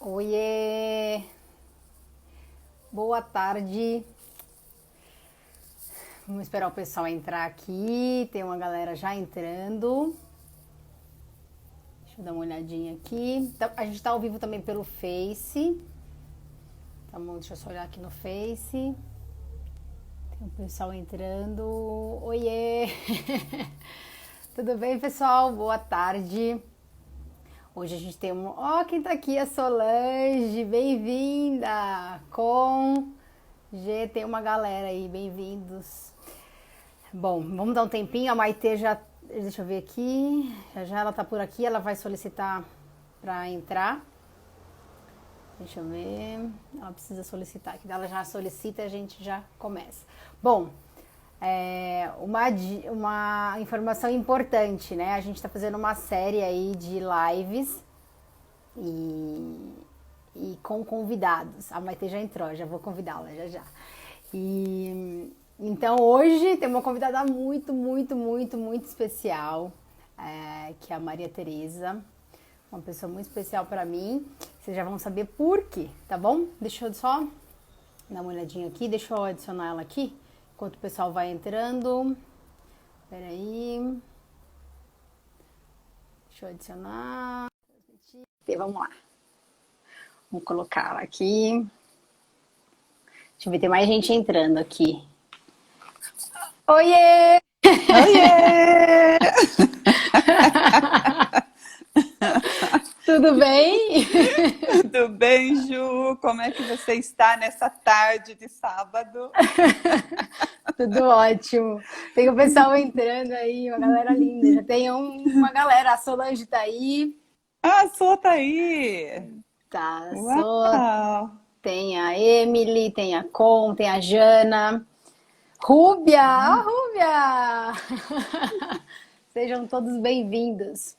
Oiê! Boa tarde. Vamos esperar o pessoal entrar aqui. Tem uma galera já entrando. Deixa eu dar uma olhadinha aqui. A gente tá ao vivo também pelo Face. Tá bom, deixa eu só olhar aqui no Face. Tem o pessoal entrando. Oiê! Tudo bem, pessoal? Boa tarde. Hoje a gente tem quem tá aqui? A Solange, bem-vinda! Com G, tem uma galera aí, bem-vindos. Bom, vamos dar um tempinho, a Maitê já, deixa eu ver aqui, já ela tá por aqui, ela vai solicitar para entrar. Deixa eu ver, ela precisa solicitar, aqui ela já solicita e a gente já começa. Bom, uma informação importante, né? A gente está fazendo uma série aí de lives e com convidados. A Maitê já entrou, já vou convidá-la já. Então hoje tem uma convidada muito especial, que é a Maria Tereza, uma pessoa muito especial para mim. Vocês já vão saber por quê, tá bom? Deixa eu só dar uma olhadinha aqui, deixa eu adicionar ela aqui. Enquanto o pessoal vai entrando. Peraí. Deixa eu adicionar. Vamos lá. Vamos colocar ela aqui. Deixa eu ver, tem mais gente entrando aqui. Oiê! Oiê! Tudo bem? Tudo bem, Ju? Como é que você está nessa tarde de sábado? Tudo ótimo. Tem o pessoal entrando aí, uma galera linda. Já tem uma galera. A Solange tá aí. Ah, a Sô tá aí! Tá, a Sô. Uau! Tem a Emily, tem a Com, tem a Jana. Rúbia! Ah, Rúbia! Sejam todos bem-vindos.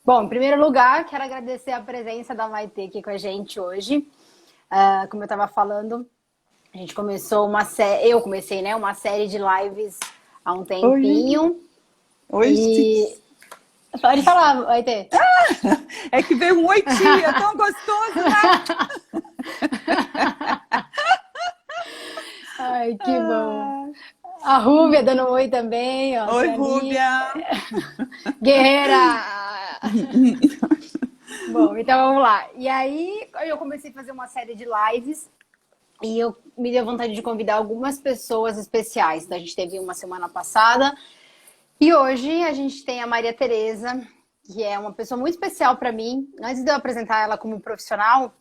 Bom, em primeiro lugar, quero agradecer a presença da Maitê aqui com a gente hoje. Como eu estava falando, a gente começou eu comecei, né, uma série de lives há um tempinho. Oi. Pode falar, Maitê. É que veio um oitinho, é tão gostoso, né? Ai, que bom. A Rúbia dando um oi também. Ó, Oi, Rúbia! Guerreira! Bom, então vamos lá. E aí eu comecei a fazer uma série de lives e eu me deu vontade de convidar algumas pessoas especiais. Então, a gente teve uma semana passada e hoje a gente tem a Maria Tereza, que é uma pessoa muito especial para mim. Antes de eu apresentar ela como profissional, eu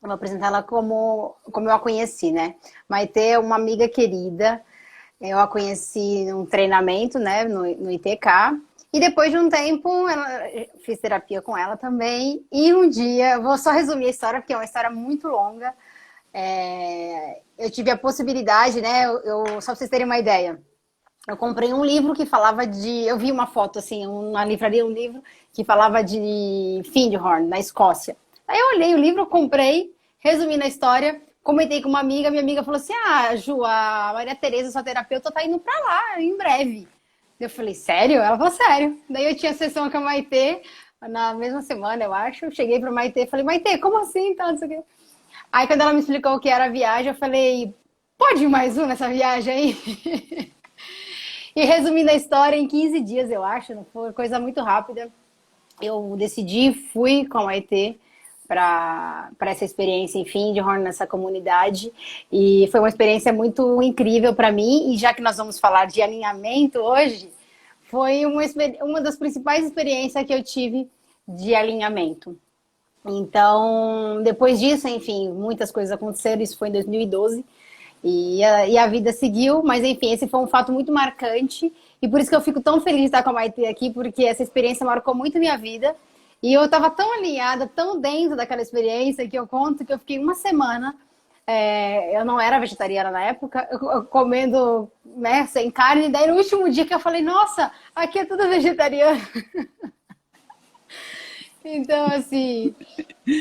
vou apresentar ela como eu a conheci, né? Maitê é uma amiga querida. Eu a conheci num treinamento, né, no ITK. E depois de um tempo, fiz terapia com ela também. E um dia, vou só resumir a história, porque é uma história muito longa. Eu tive a possibilidade, né, só pra vocês terem uma ideia. Eu comprei um livro que falava de... Eu vi uma foto, assim, na livraria, um livro que falava de Findhorn, na Escócia. Aí eu olhei o livro, comprei, resumi na história, comentei com uma amiga, minha amiga falou assim, Ju, a Maria Tereza, sua terapeuta, tá indo pra lá, em breve. Eu falei, sério? Ela falou, sério. Daí eu tinha sessão com a Maitê, na mesma semana, eu acho. Eu cheguei pra Maitê e falei, Maitê, como assim? Tá, não sei o quê. Aí quando ela me explicou o que era a viagem, eu falei, pode ir mais um nessa viagem aí? E resumindo a história, em 15 dias, eu acho, não foi coisa muito rápida. Eu decidi, fui com a Maitê para essa experiência, enfim, de Horn nessa comunidade. E foi uma experiência muito incrível para mim. E já que nós vamos falar de alinhamento hoje, foi uma das principais experiências que eu tive de alinhamento. Então, depois disso, enfim, muitas coisas aconteceram. Isso foi em 2012. E a vida seguiu, mas enfim, esse foi um fato muito marcante e por isso que eu fico tão feliz de estar com a Maitê aqui, porque essa experiência marcou muito minha vida e eu estava tão alinhada, tão dentro daquela experiência que eu conto que eu fiquei uma semana, eu não era vegetariana na época, eu comendo, né, sem carne, e daí no último dia que eu falei, nossa, aqui é tudo vegetariano. Então, assim,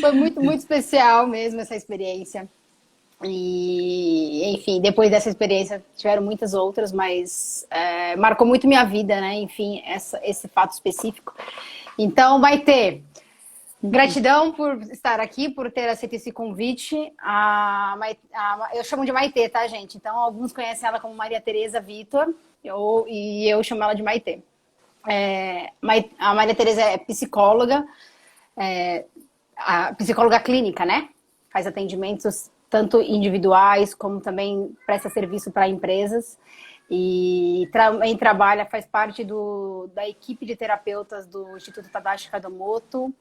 foi muito especial mesmo essa experiência. E, enfim, depois dessa experiência tiveram muitas outras, mas marcou muito minha vida, né? Enfim, esse fato específico. Então, Maitê, Gratidão por estar aqui, por ter aceito esse convite. Eu chamo de Maitê, tá, gente? Então, alguns conhecem ela como Maria Tereza Vitor, e eu chamo ela de Maitê. A Maria Tereza é psicóloga, a psicóloga clínica, né? Faz atendimentos tanto individuais, como também presta serviço para empresas. E também trabalha, faz parte da equipe de terapeutas do Instituto Tadashi Kadomoto.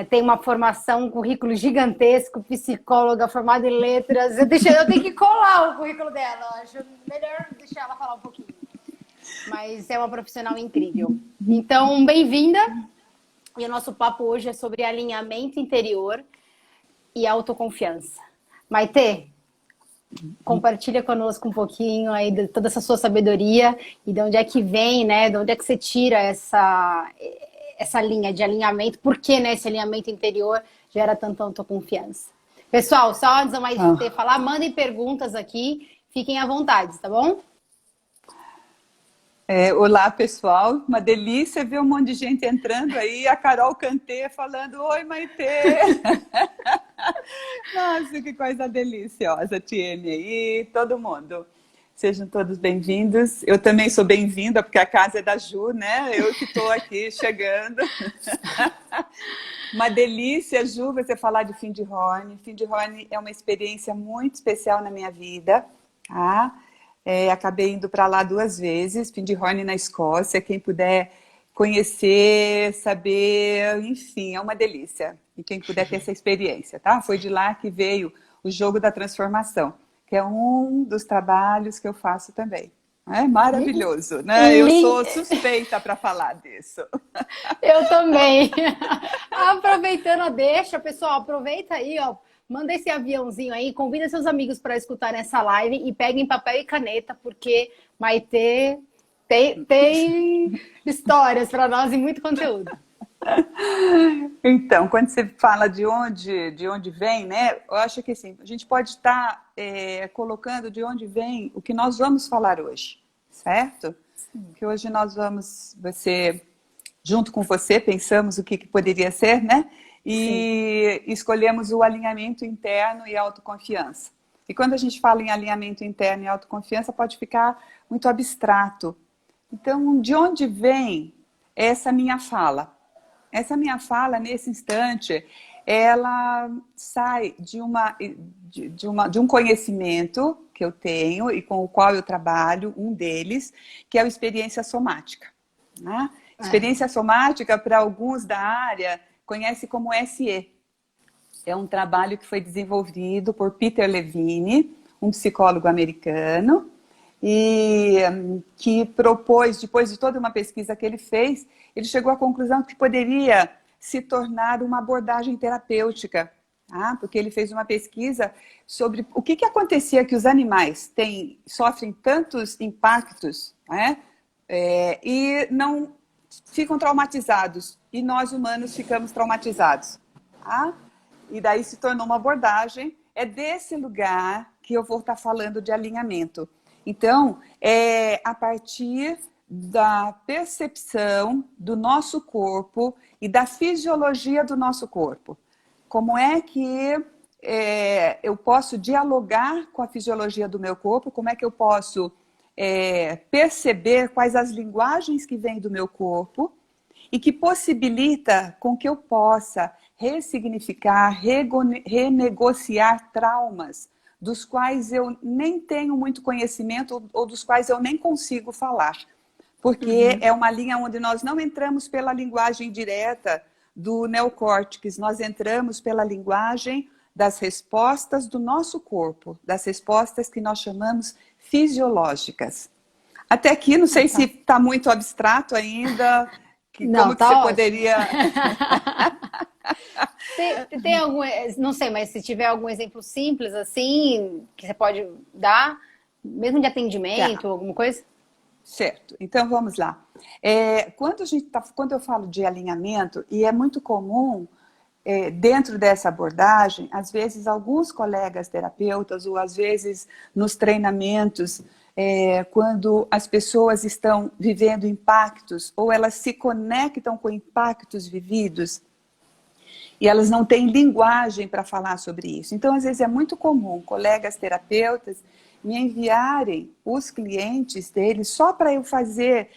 Tem uma formação, um currículo gigantesco, psicóloga, formada em letras. Eu tenho que colar o currículo dela. Eu acho melhor deixar ela falar um pouquinho. Mas é uma profissional incrível. Então, bem-vinda. E o nosso papo hoje é sobre alinhamento interior e autoconfiança. Maitê, compartilha conosco um pouquinho aí de toda essa sua sabedoria e de onde é que vem, né? De onde é que você tira essa linha de alinhamento, por que, né, esse alinhamento interior gera tanta autoconfiança. Pessoal, só antes da Maitê falar, mandem perguntas aqui, fiquem à vontade, tá bom? Olá, pessoal. Uma delícia ver um monte de gente entrando aí. A Carol Cantê falando, oi, Maitê. Nossa, que coisa deliciosa, Tiene aí, todo mundo. Sejam todos bem-vindos. Eu também sou bem-vinda, porque a casa é da Ju, né? Eu que estou aqui chegando. Uma delícia, Ju, você falar de Findhorn. Findhorn é uma experiência muito especial na minha vida, tá? Acabei indo para lá 2 vezes, Findhorn na Escócia. Quem puder conhecer, saber, enfim, é uma delícia. E quem puder ter essa experiência, tá? Foi de lá que veio o Jogo da Transformação, que é um dos trabalhos que eu faço também. É maravilhoso, né? Eu sou suspeita para falar disso. Eu também. Aproveitando a deixa, pessoal, aproveita aí, ó. Manda esse aviãozinho aí, convida seus amigos para escutar essa live e peguem papel e caneta, porque Maitê tem histórias para nós e muito conteúdo. Então, quando você fala de onde vem, né? Eu acho que assim, a gente pode estar colocando de onde vem o que nós vamos falar hoje, certo? Que hoje nós vamos, junto com você, pensamos o que poderia ser, né? E escolhemos o alinhamento interno e autoconfiança. E quando a gente fala em alinhamento interno e autoconfiança, pode ficar muito abstrato. Então, de onde vem essa minha fala? Essa minha fala, nesse instante, ela sai de um conhecimento que eu tenho e com o qual eu trabalho, um deles, que é a experiência somática. Né? Experiência somática, para alguns da área, conhece como SE. É um trabalho que foi desenvolvido por Peter Levine, um psicólogo americano, e que propôs, depois de toda uma pesquisa que ele fez, ele chegou à conclusão que poderia se tornar uma abordagem terapêutica, tá? Porque ele fez uma pesquisa sobre o que acontecia que os animais sofrem tantos impactos, né? E não ficam traumatizados, e nós humanos ficamos traumatizados. Tá? E daí se tornou uma abordagem, é desse lugar que eu vou estar falando de alinhamento. Então, é a partir da percepção do nosso corpo e da fisiologia do nosso corpo. Como é que eu posso dialogar com a fisiologia do meu corpo? Como é que eu posso perceber quais as linguagens que vêm do meu corpo e que possibilita com que eu possa ressignificar, renegociar traumas dos quais eu nem tenho muito conhecimento ou dos quais eu nem consigo falar. Porque é uma linha onde nós não entramos pela linguagem direta do neocórtex, nós entramos pela linguagem das respostas do nosso corpo, das respostas que nós chamamos fisiológicas. Até aqui, não sei se está muito abstrato ainda, como que você poderia... Tem algum, não sei, mas se tiver algum exemplo simples assim, que você pode dar, mesmo de atendimento, alguma coisa? Certo, então vamos lá. Quando eu falo de alinhamento, e é muito comum, dentro dessa abordagem, às vezes alguns colegas terapeutas, ou às vezes nos treinamentos, quando as pessoas estão vivendo impactos, ou elas se conectam com impactos vividos, E elas não têm linguagem para falar sobre isso. Então, às vezes, é muito comum colegas terapeutas me enviarem os clientes deles só para eu fazer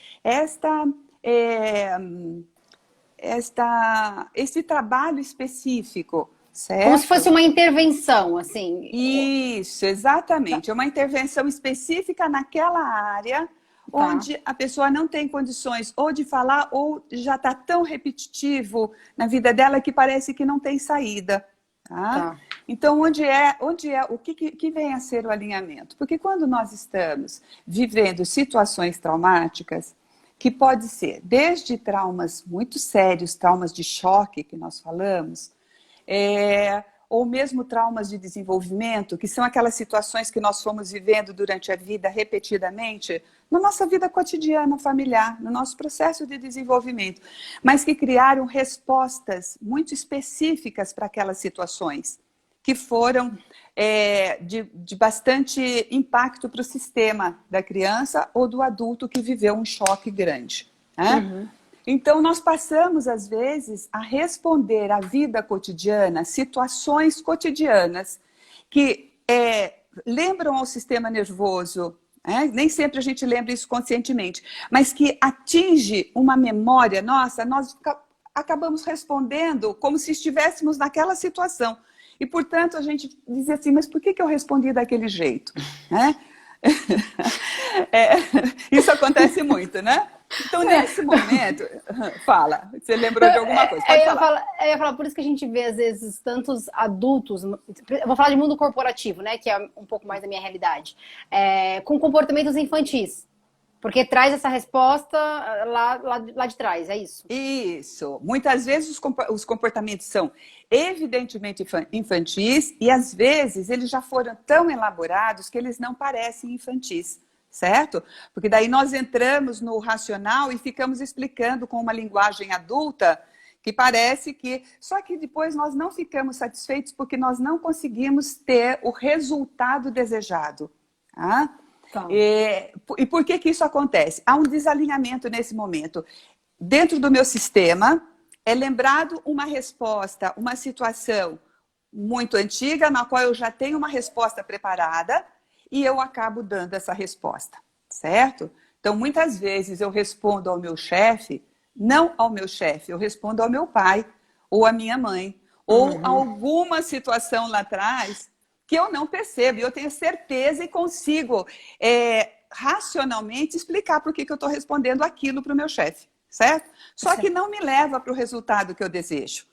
esse trabalho específico, certo? Como se fosse uma intervenção, assim. Isso, exatamente. É uma intervenção específica naquela área onde a pessoa não tem condições ou de falar ou já está tão repetitivo na vida dela que parece que não tem saída. Tá? Então, o que vem a ser o alinhamento? Porque quando nós estamos vivendo situações traumáticas, que pode ser desde traumas muito sérios, traumas de choque que nós falamos, ou mesmo traumas de desenvolvimento, que são aquelas situações que nós fomos vivendo durante a vida repetidamente, na nossa vida cotidiana, familiar, no nosso processo de desenvolvimento, mas que criaram respostas muito específicas para aquelas situações, que foram de bastante impacto para o sistema da criança ou do adulto que viveu um choque grande. Né? Uhum. Então, nós passamos, às vezes, a responder à vida cotidiana, situações cotidianas que lembram ao sistema nervoso, nem sempre a gente lembra isso conscientemente, mas que atinge uma memória nossa, nós acabamos respondendo como se estivéssemos naquela situação. E, portanto, a gente diz assim, mas por que eu respondi daquele jeito? Isso acontece muito, né? Então, nesse momento, fala, você lembrou de alguma coisa? Pode falar. Eu ia falar, por isso que a gente vê, às vezes, tantos adultos, eu vou falar de mundo corporativo, né, que é um pouco mais da minha realidade, com comportamentos infantis. Porque traz essa resposta lá de trás, é isso? Isso. Muitas vezes os comportamentos são evidentemente infantis e, às vezes, eles já foram tão elaborados que eles não parecem infantis. Certo? Porque daí nós entramos no racional e ficamos explicando com uma linguagem adulta que parece que... Só que depois nós não ficamos satisfeitos porque nós não conseguimos ter o resultado desejado. Tá? Tá. E por que isso acontece? Há um desalinhamento nesse momento. Dentro do meu sistema, é lembrado uma resposta, uma situação muito antiga, na qual eu já tenho uma resposta preparada, e eu acabo dando essa resposta, certo? Então, muitas vezes eu respondo ao meu chefe, não ao meu chefe, eu respondo ao meu pai, ou à minha mãe, ou a alguma situação lá atrás que eu não percebo, e eu tenho certeza e consigo racionalmente explicar por que eu estou respondendo aquilo para o meu chefe, certo? Só que não me leva para o resultado que eu desejo.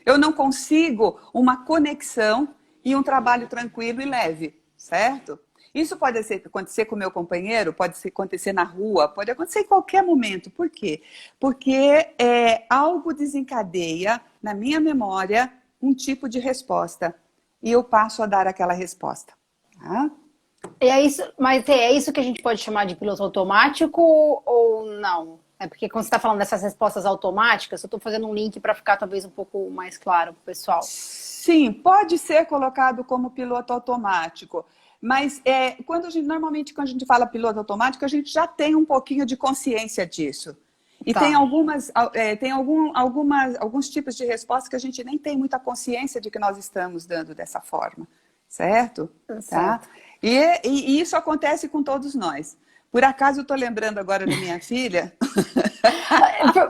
Eu não consigo uma conexão e um trabalho tranquilo e leve. Certo? Isso pode acontecer com o meu companheiro, pode acontecer na rua, pode acontecer em qualquer momento. Por quê? Porque algo desencadeia na minha memória um tipo de resposta. E eu passo a dar aquela resposta. Tá? Mas é isso que a gente pode chamar de piloto automático ou não? É porque quando você está falando dessas respostas automáticas, eu estou fazendo um link para ficar talvez um pouco mais claro para o pessoal. Sim, pode ser colocado como piloto automático, mas normalmente quando a gente fala piloto automático, a gente já tem um pouquinho de consciência disso. E tem alguns tipos de respostas que a gente nem tem muita consciência de que nós estamos dando dessa forma, certo? Tá? E isso acontece com todos nós. Por acaso eu estou lembrando agora da minha filha.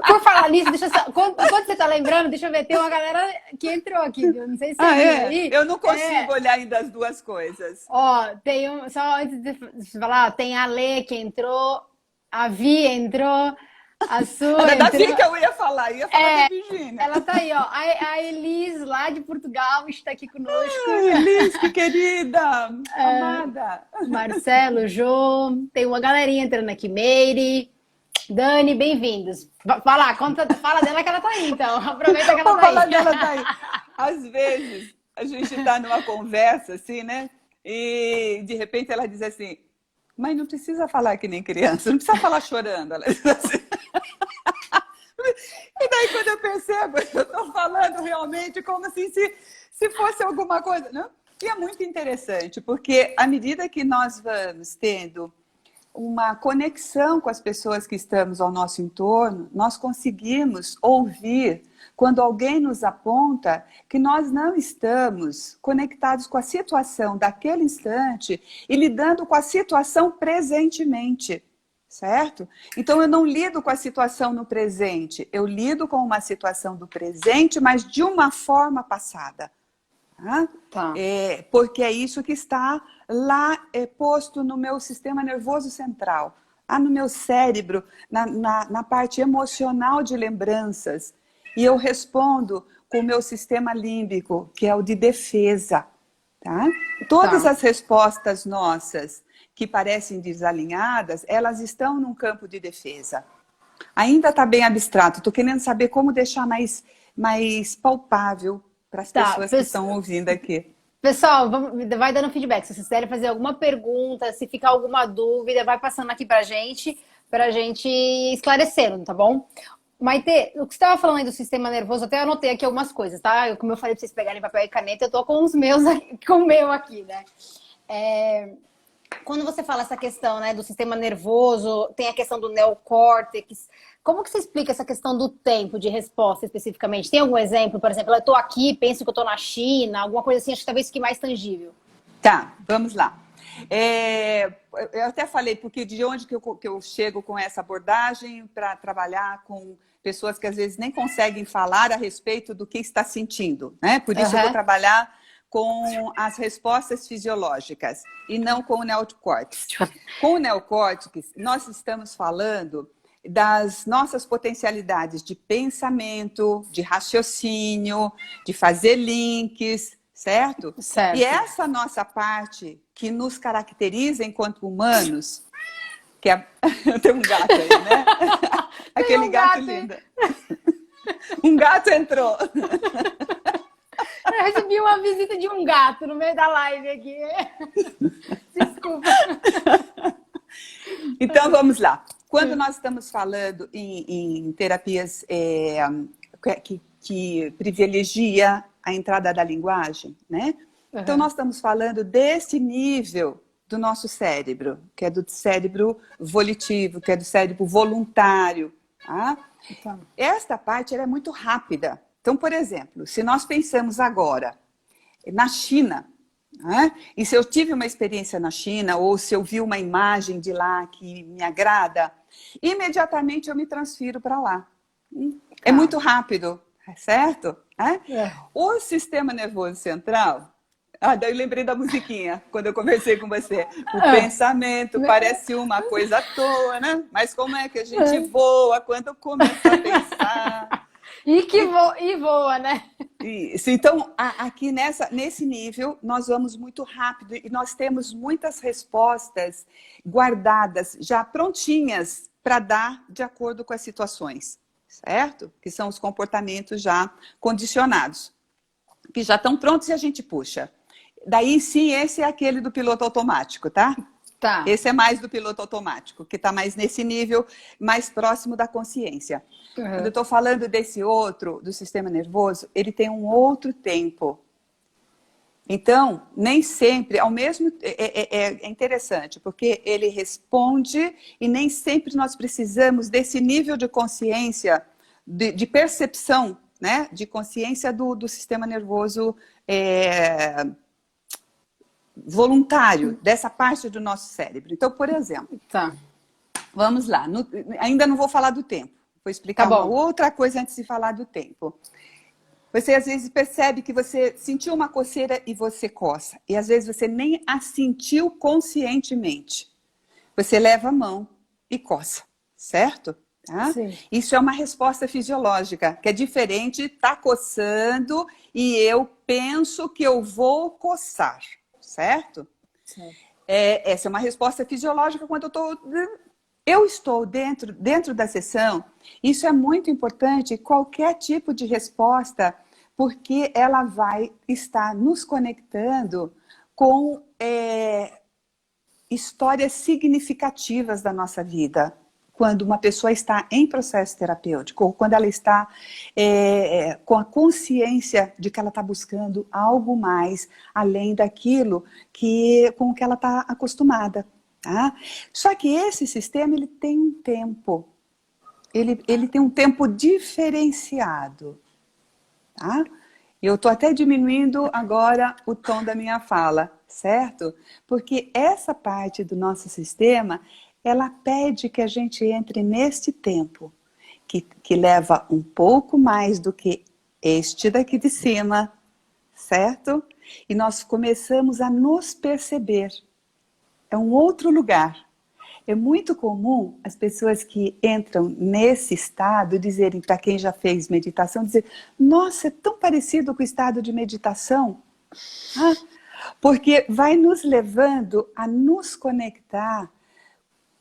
Por falar nisso, quando você está lembrando, deixa eu ver, tem uma galera que entrou aqui, viu? Não sei se você viu aí. Eu não consigo olhar ainda as duas coisas. Tem só antes de falar, tem a Lê que entrou, a Vi entrou, a Su entrou. Era da Vi que eu ia falar da Virgínia. Ela tá aí, ó. A Elis, lá de Portugal, está aqui conosco. Elis, que querida, amada. Marcelo, Jô, tem uma galerinha entrando aqui, Meire, Dani, bem-vindos. Fala dela que ela tá aí, então. Aproveita que ela tá aí. Dela tá aí. Às vezes, a gente tá numa conversa, assim, né? E, de repente, ela diz assim, mas não precisa falar que nem criança, não precisa falar chorando. Ela diz assim. E daí, quando eu percebo, eu estou falando realmente como assim, se fosse alguma coisa. Não? E é muito interessante, porque à medida que nós vamos tendo uma conexão com as pessoas que estamos ao nosso entorno, nós conseguimos ouvir quando alguém nos aponta que nós não estamos conectados com a situação daquele instante e lidando com a situação presentemente, certo? Então eu não lido com a situação no presente, eu lido com uma situação do presente, mas de uma forma passada. Tá. Porque é isso que está lá posto no meu sistema nervoso central, lá no meu cérebro, na parte emocional de lembranças. E eu respondo com o meu sistema límbico, que é o de defesa. Tá? Todas as respostas nossas que parecem desalinhadas, elas estão num campo de defesa. Ainda está bem abstrato, estou querendo saber como deixar mais palpável para as pessoas que estão ouvindo aqui. Pessoal, vai dando feedback. Se vocês quiserem fazer alguma pergunta, se ficar alguma dúvida, vai passando aqui pra gente esclarecendo, tá bom? Maite, o que você estava falando aí do sistema nervoso, até anotei aqui algumas coisas, tá? Como eu falei pra vocês pegarem papel e caneta, eu tô com os meus, com o meu aqui, né? Quando você fala essa questão, né, do sistema nervoso, tem a questão do neocórtex. Como que você explica essa questão do tempo de resposta especificamente? Tem algum exemplo? Por exemplo, eu estou aqui, penso que eu estou na China, alguma coisa assim, acho que talvez fique mais tangível. Tá, vamos lá. Eu até falei, porque de onde que eu chego com essa abordagem para trabalhar com pessoas que às vezes nem conseguem falar a respeito do que está sentindo, né? Por isso eu vou trabalhar com as respostas fisiológicas e não com o neocórtex. Com o neocórtex, nós estamos falando das nossas potencialidades de pensamento, de raciocínio, de fazer links, certo? Certo. E essa nossa parte que nos caracteriza enquanto humanos, que é... tem um gato aí, né? Aquele gato lindo. Um gato entrou. Eu recebi uma visita de um gato no meio da live aqui. Desculpa. Então, vamos lá. Quando nós estamos falando em terapias que privilegia a entrada da linguagem, né? Então, nós estamos falando desse nível do nosso cérebro, que é do cérebro volitivo, que é do cérebro voluntário. Tá? Então, esta parte ela é muito rápida. Então, por exemplo, se nós pensamos agora na China, né? E se eu tive uma experiência na China, ou se eu vi uma imagem de lá que me agrada, imediatamente eu me transfiro para lá. É muito rápido, certo? O sistema nervoso central... daí eu lembrei da musiquinha, quando eu conversei com você. O pensamento parece uma coisa à toa, né? Mas como é que a gente voa quando começa a pensar? E voa, né? Isso. Então, aqui nesse nível, nós vamos muito rápido e nós temos muitas respostas guardadas, já prontinhas para dar de acordo com as situações, certo? Que são os comportamentos já condicionados, que já estão prontos e a gente puxa. Daí sim, esse é aquele do piloto automático, tá? Tá. Esse é mais do piloto automático, que está mais nesse nível, mais próximo da consciência. Quando eu estou falando desse outro, do sistema nervoso, ele tem um outro tempo. Então, nem sempre, ao mesmo... É interessante, porque ele responde e nem sempre nós precisamos desse nível de consciência, de percepção, né? De consciência do sistema nervoso voluntário, dessa parte do nosso cérebro. Então, por exemplo, vamos lá, ainda não vou falar do tempo, vou explicar uma outra coisa antes de falar do tempo. Você às vezes percebe que você sentiu uma coceira e você coça, e às vezes você nem a sentiu conscientemente. Você leva a mão e coça, certo? Tá? Isso é uma resposta fisiológica, que é diferente, tá coçando e eu penso que eu vou coçar. Certo? Essa é uma resposta fisiológica quando eu estou dentro da sessão. Isso é muito importante, qualquer tipo de resposta, porque ela vai estar nos conectando com histórias significativas da nossa vida. Quando uma pessoa está em processo terapêutico, ou quando ela está com a consciência de que ela está buscando algo mais, além daquilo com o que ela está acostumada. Tá? Só que esse sistema ele tem um tempo. Ele tem um tempo diferenciado. Tá? Eu estou até diminuindo agora o tom da minha fala, certo? Porque essa parte do nosso sistema, ela pede que a gente entre neste tempo, que leva um pouco mais do que este daqui de cima, certo? E nós começamos a nos perceber. É um outro lugar. É muito comum as pessoas que entram nesse estado dizerem, para quem já fez meditação, dizer, nossa, é tão parecido com o estado de meditação. Porque vai nos levando a nos conectar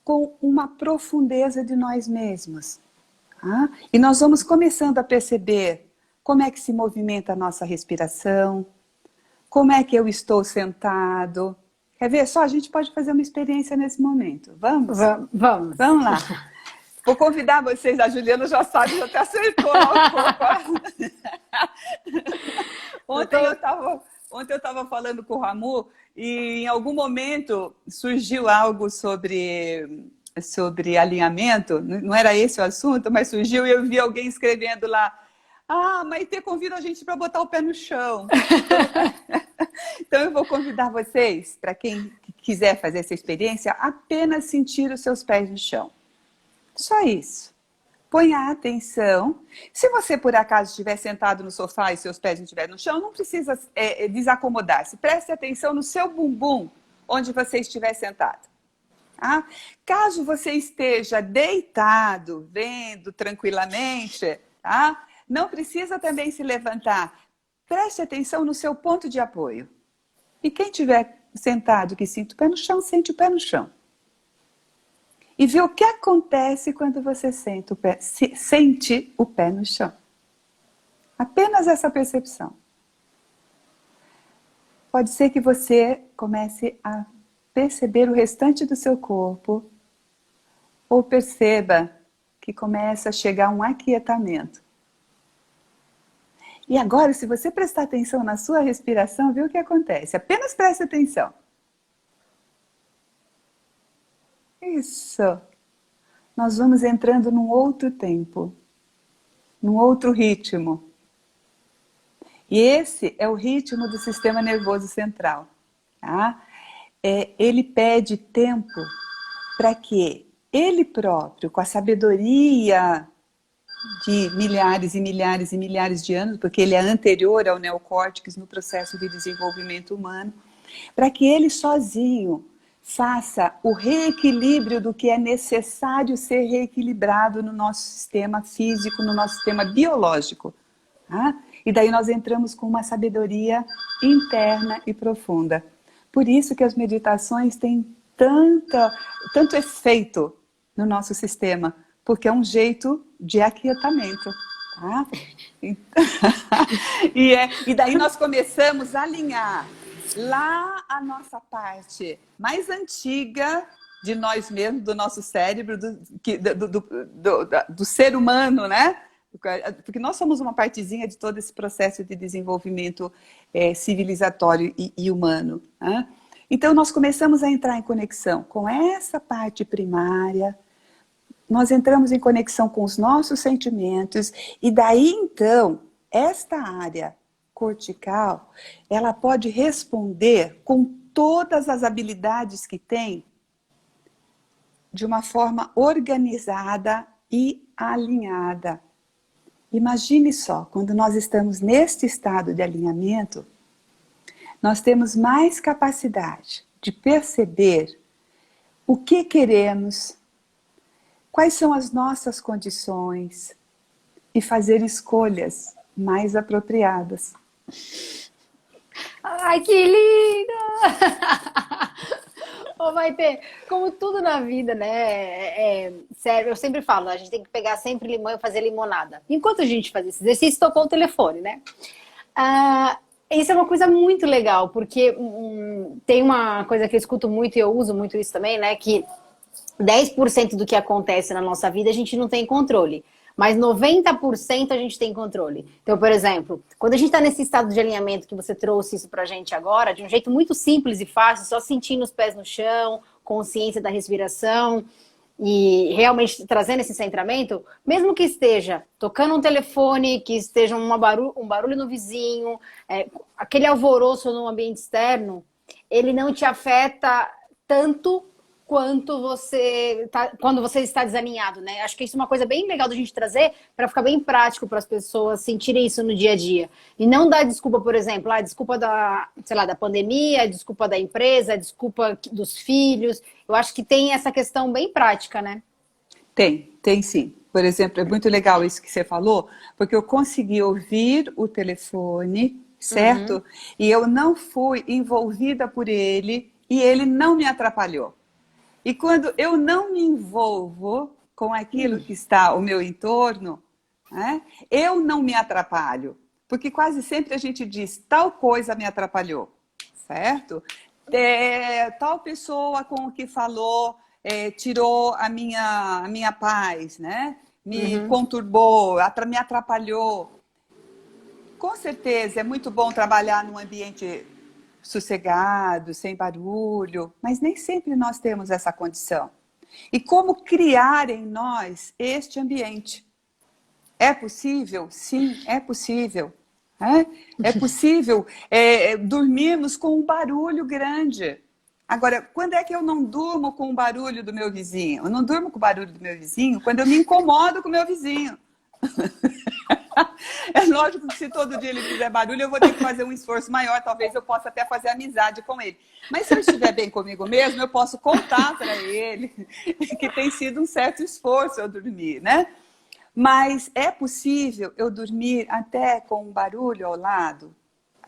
com uma profundeza de nós mesmos. E nós vamos começando a perceber como é que se movimenta a nossa respiração, como é que eu estou sentado. Quer ver só? A gente pode fazer uma experiência nesse momento. Vamos? Vamos. Vamos lá. Vou convidar vocês, a Juliana já sabe, já até acertou lá um pouco. Ontem eu estava falando com o Ramu e em algum momento surgiu algo sobre alinhamento. Não era esse o assunto, mas surgiu e eu vi alguém escrevendo lá, Maitê convida a gente para botar o pé no chão. Então eu vou convidar vocês, para quem quiser fazer essa experiência, apenas sentir os seus pés no chão. Só isso. Ponha a atenção. Se você por acaso estiver sentado no sofá e seus pés não estiverem no chão, não precisa desacomodar-se. Preste atenção no seu bumbum, onde você estiver sentado. Caso você esteja deitado, vendo tranquilamente, não precisa também se levantar. Preste atenção no seu ponto de apoio. E quem estiver sentado que sinta o pé no chão, sente o pé no chão. E vê o que acontece quando você sente o pé no chão. Apenas essa percepção. Pode ser que você comece a perceber o restante do seu corpo, ou perceba que começa a chegar um aquietamento. E agora, se você prestar atenção na sua respiração, vê o que acontece. Apenas preste atenção. Isso. Nós vamos entrando num outro tempo, num outro ritmo. E esse é o ritmo do sistema nervoso central. Ele pede tempo para que ele próprio, com a sabedoria de milhares e milhares e milhares de anos, porque ele é anterior ao neocórtex no processo de desenvolvimento humano, para que ele sozinho faça o reequilíbrio do que é necessário ser reequilibrado no nosso sistema físico, no nosso sistema biológico. E daí nós entramos com uma sabedoria interna e profunda. Por isso que as meditações têm tanto efeito no nosso sistema, porque é um jeito de aquietamento. E daí nós começamos a alinhar lá a nossa parte mais antiga de nós mesmos, do nosso cérebro, do ser humano, né? Porque nós somos uma partezinha de todo esse processo de desenvolvimento civilizatório e humano. Então nós começamos a entrar em conexão com essa parte primária, nós entramos em conexão com os nossos sentimentos, e daí então, esta área cortical, ela pode responder com todas as habilidades que tem, de uma forma organizada e alinhada. Imagine só, quando nós estamos neste estado de alinhamento, nós temos mais capacidade de perceber o que queremos, quais são as nossas condições e fazer escolhas mais apropriadas. Ai, que lindo! Ô, Maitê, como tudo na vida, né? Sério, eu sempre falo, a gente tem que pegar sempre limão e fazer limonada. Enquanto a gente faz esse exercício, tocou o telefone, né? Isso é uma coisa muito legal, porque tem uma coisa que eu escuto muito e eu uso muito isso também, né? Que 10% do que acontece na nossa vida a gente não tem controle. Mas 90% a gente tem controle. Então, por exemplo, quando a gente está nesse estado de alinhamento que você trouxe isso pra gente agora, de um jeito muito simples e fácil, só sentindo os pés no chão, consciência da respiração e realmente trazendo esse centramento, mesmo que esteja tocando um telefone, que esteja um barulho no vizinho, aquele alvoroço no ambiente externo, ele não te afeta tanto quanto quando você está desalinhado, né? Acho que isso é uma coisa bem legal da gente trazer para ficar bem prático para as pessoas sentirem isso no dia a dia. E não dar desculpa, por exemplo, desculpa sei lá, da pandemia, desculpa da empresa, desculpa dos filhos. Eu acho que tem essa questão bem prática, né? Tem sim. Por exemplo, é muito legal isso que você falou, porque eu consegui ouvir o telefone, certo? Uhum. E eu não fui envolvida por ele e ele não me atrapalhou. E quando eu não me envolvo com aquilo que está ao meu entorno, né, eu não me atrapalho. Porque quase sempre a gente diz, tal coisa me atrapalhou, certo? Tal pessoa com o que falou tirou a minha paz, né? Me conturbou, me atrapalhou. Com certeza é muito bom trabalhar num ambiente sossegado, sem barulho, mas nem sempre nós temos essa condição. E como criar em nós este ambiente? É possível? Sim, é possível. É possível dormirmos com um barulho grande. Agora, quando é que eu não durmo com o barulho do meu vizinho? Eu não durmo com o barulho do meu vizinho quando eu me incomodo com o meu vizinho. É lógico que se todo dia ele fizer barulho, eu vou ter que fazer um esforço maior. Talvez eu possa até fazer amizade com ele. Mas se eu estiver bem comigo mesmo, eu posso contar para ele que tem sido um certo esforço eu dormir, né? Mas é possível eu dormir até com um barulho ao lado,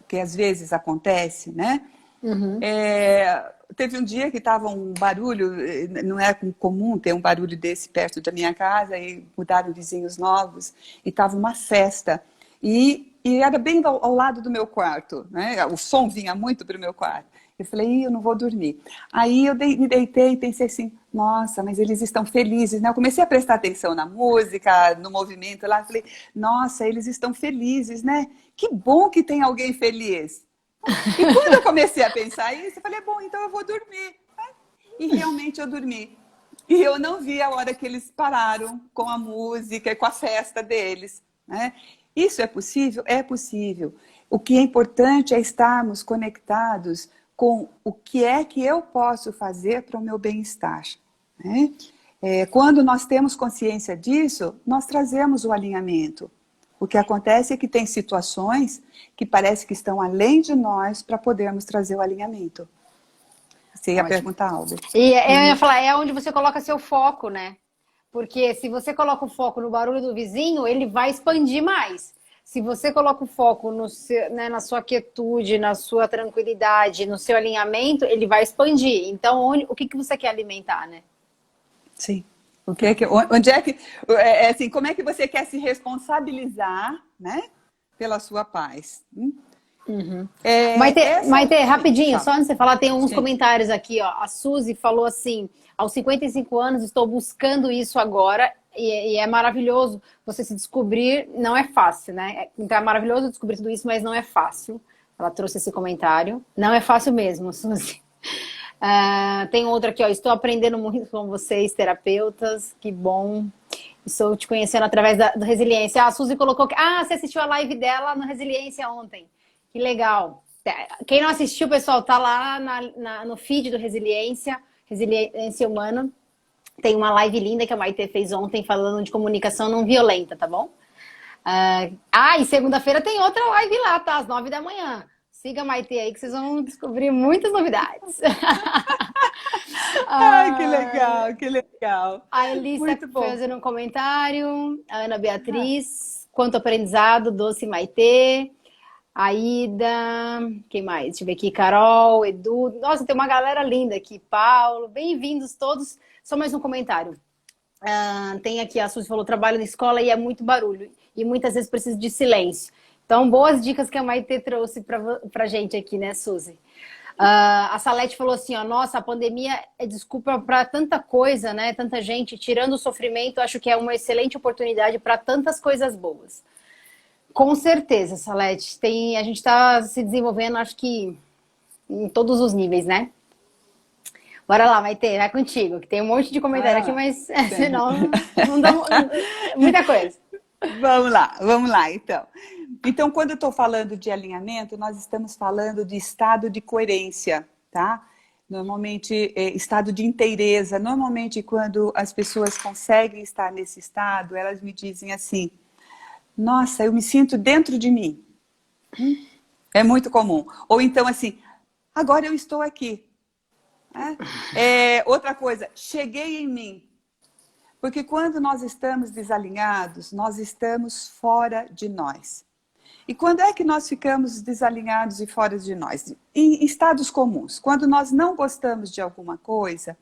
que às vezes acontece, né? Uhum. Teve um dia que estava um barulho, não é comum ter um barulho desse perto da minha casa, e mudaram vizinhos novos, e estava uma festa. E era bem ao lado do meu quarto, né? O som vinha muito para o meu quarto. Eu falei, eu não vou dormir. Aí eu me deitei e pensei assim, nossa, mas eles estão felizes, né? Eu comecei a prestar atenção na música, no movimento lá, falei, nossa, eles estão felizes, né? Que bom que tem alguém feliz. E quando eu comecei a pensar isso, eu falei, bom, então eu vou dormir. E realmente eu dormi. E eu não vi a hora que eles pararam com a música e com a festa deles, né? Isso é possível? É possível. O que é importante é estarmos conectados com o que é que eu posso fazer para o meu bem-estar, né? Quando nós temos consciência disso, nós trazemos o alinhamento. O que acontece é que tem situações que parece que estão além de nós para podermos trazer o alinhamento. Você ia perguntar, Albert? E eu ia falar, é onde você coloca seu foco, né? Porque se você coloca o foco no barulho do vizinho, ele vai expandir mais. Se você coloca o foco na sua quietude, na sua tranquilidade, no seu alinhamento, ele vai expandir. Então, o que você quer alimentar, né? Sim. Assim, como é que você quer se responsabilizar, né, pela sua paz? Uhum. Maite, rapidinho, só antes de você falar, tem uns comentários aqui, ó. A Suzy falou assim, aos 55 anos estou buscando isso agora e é maravilhoso você se descobrir, não é fácil, né? Então é maravilhoso descobrir tudo isso, mas não é fácil. Ela trouxe esse comentário. Não é fácil mesmo, Suzy. Tem outra aqui, ó. Estou aprendendo muito com vocês, terapeutas. Que bom. Estou te conhecendo através do Resiliência. A Suzy colocou que... você assistiu a live dela no Resiliência ontem. Que legal. Quem não assistiu, pessoal, tá lá no feed do Resiliência Humana. Tem uma live linda que a Maite fez ontem falando de comunicação não violenta, tá bom? E segunda-feira tem outra live lá, tá? Às 9 da manhã. Siga a Maite aí que vocês vão descobrir muitas novidades. Que legal, que legal. A Elissa fazendo um comentário. A Ana Beatriz. Quanto aprendizado, doce Maite. A Ida. Quem mais? Deixa eu ver aqui. Carol, Edu. Nossa, tem uma galera linda aqui. Paulo. Bem-vindos todos. Só mais um comentário. Tem aqui, a Suzy falou, trabalho na escola e é muito barulho. E muitas vezes preciso de silêncio. Então, boas dicas que a Maite trouxe pra gente aqui, né, Suzy? A Salete falou assim, ó, nossa, a pandemia é desculpa para tanta coisa, né? Tanta gente, tirando o sofrimento, acho que é uma excelente oportunidade para tantas coisas boas. Com certeza, Salete. A gente está se desenvolvendo, acho que em todos os níveis, né? Bora lá, Maitê, vai contigo, que tem um monte de comentário aqui, mas senão não dá muita coisa. Vamos lá, então. Então, quando eu estou falando de alinhamento, nós estamos falando de estado de coerência, tá? Normalmente, estado de inteireza. Normalmente, quando as pessoas conseguem estar nesse estado, elas me dizem assim, nossa, eu me sinto dentro de mim. É muito comum. Ou então, assim, agora eu estou aqui. Outra coisa, cheguei em mim. Porque quando nós estamos desalinhados, nós estamos fora de nós. E quando é que nós ficamos desalinhados e fora de nós? Em estados comuns. Quando nós não gostamos de alguma coisa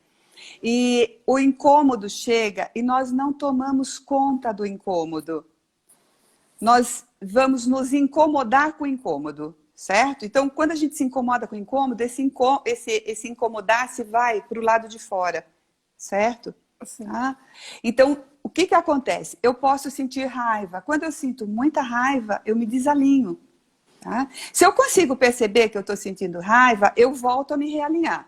e o incômodo chega e nós não tomamos conta do incômodo. Nós vamos nos incomodar com o incômodo, certo? Então, quando a gente se incomoda com o incômodo, esse incomodar-se vai para o lado de fora, certo? Tá? Então, o que acontece? Eu posso sentir raiva. Quando eu sinto muita raiva, eu me desalinho. Tá? Se eu consigo perceber que eu estou sentindo raiva, eu volto a me realinhar.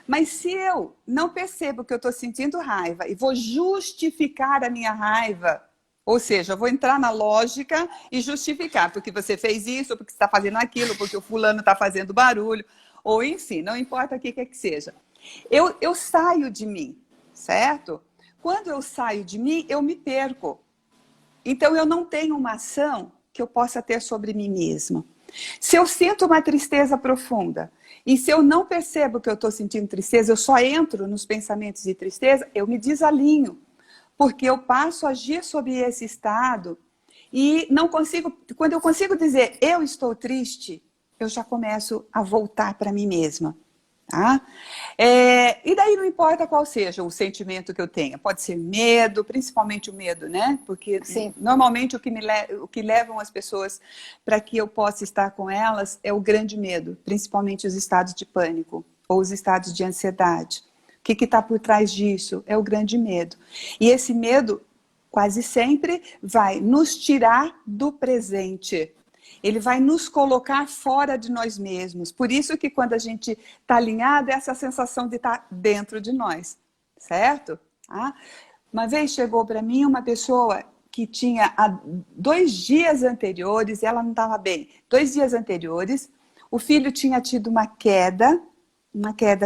Mas se eu não percebo que eu estou sentindo raiva e vou justificar a minha raiva, ou seja, eu vou entrar na lógica e justificar porque você fez isso, porque você está fazendo aquilo, porque o fulano está fazendo barulho, ou enfim, não importa o que quer que seja. Eu saio de mim, certo? Quando eu saio de mim, eu me perco. Então, eu não tenho uma ação que eu possa ter sobre mim mesma. Se eu sinto uma tristeza profunda, e se eu não percebo que eu estou sentindo tristeza, eu só entro nos pensamentos de tristeza, eu me desalinho. Porque eu passo a agir sobre esse estado e não consigo... Quando eu consigo dizer, eu estou triste, eu já começo a voltar para mim mesma. Tá? E daí não importa qual seja o sentimento que eu tenha, pode ser medo, principalmente o medo, né? Porque Sim. Normalmente o que levam as pessoas para que eu possa estar com elas é o grande medo, principalmente os estados de pânico ou os estados de ansiedade. O que está por trás disso? É o grande medo. E esse medo quase sempre vai nos tirar do presente. Ele vai nos colocar fora de nós mesmos. Por isso que quando a gente está alinhado, é essa sensação de estar dentro de nós, certo? Uma vez chegou para mim uma pessoa que tinha, há 2 dias anteriores, ela não estava bem. 2 dias anteriores, o filho tinha tido uma queda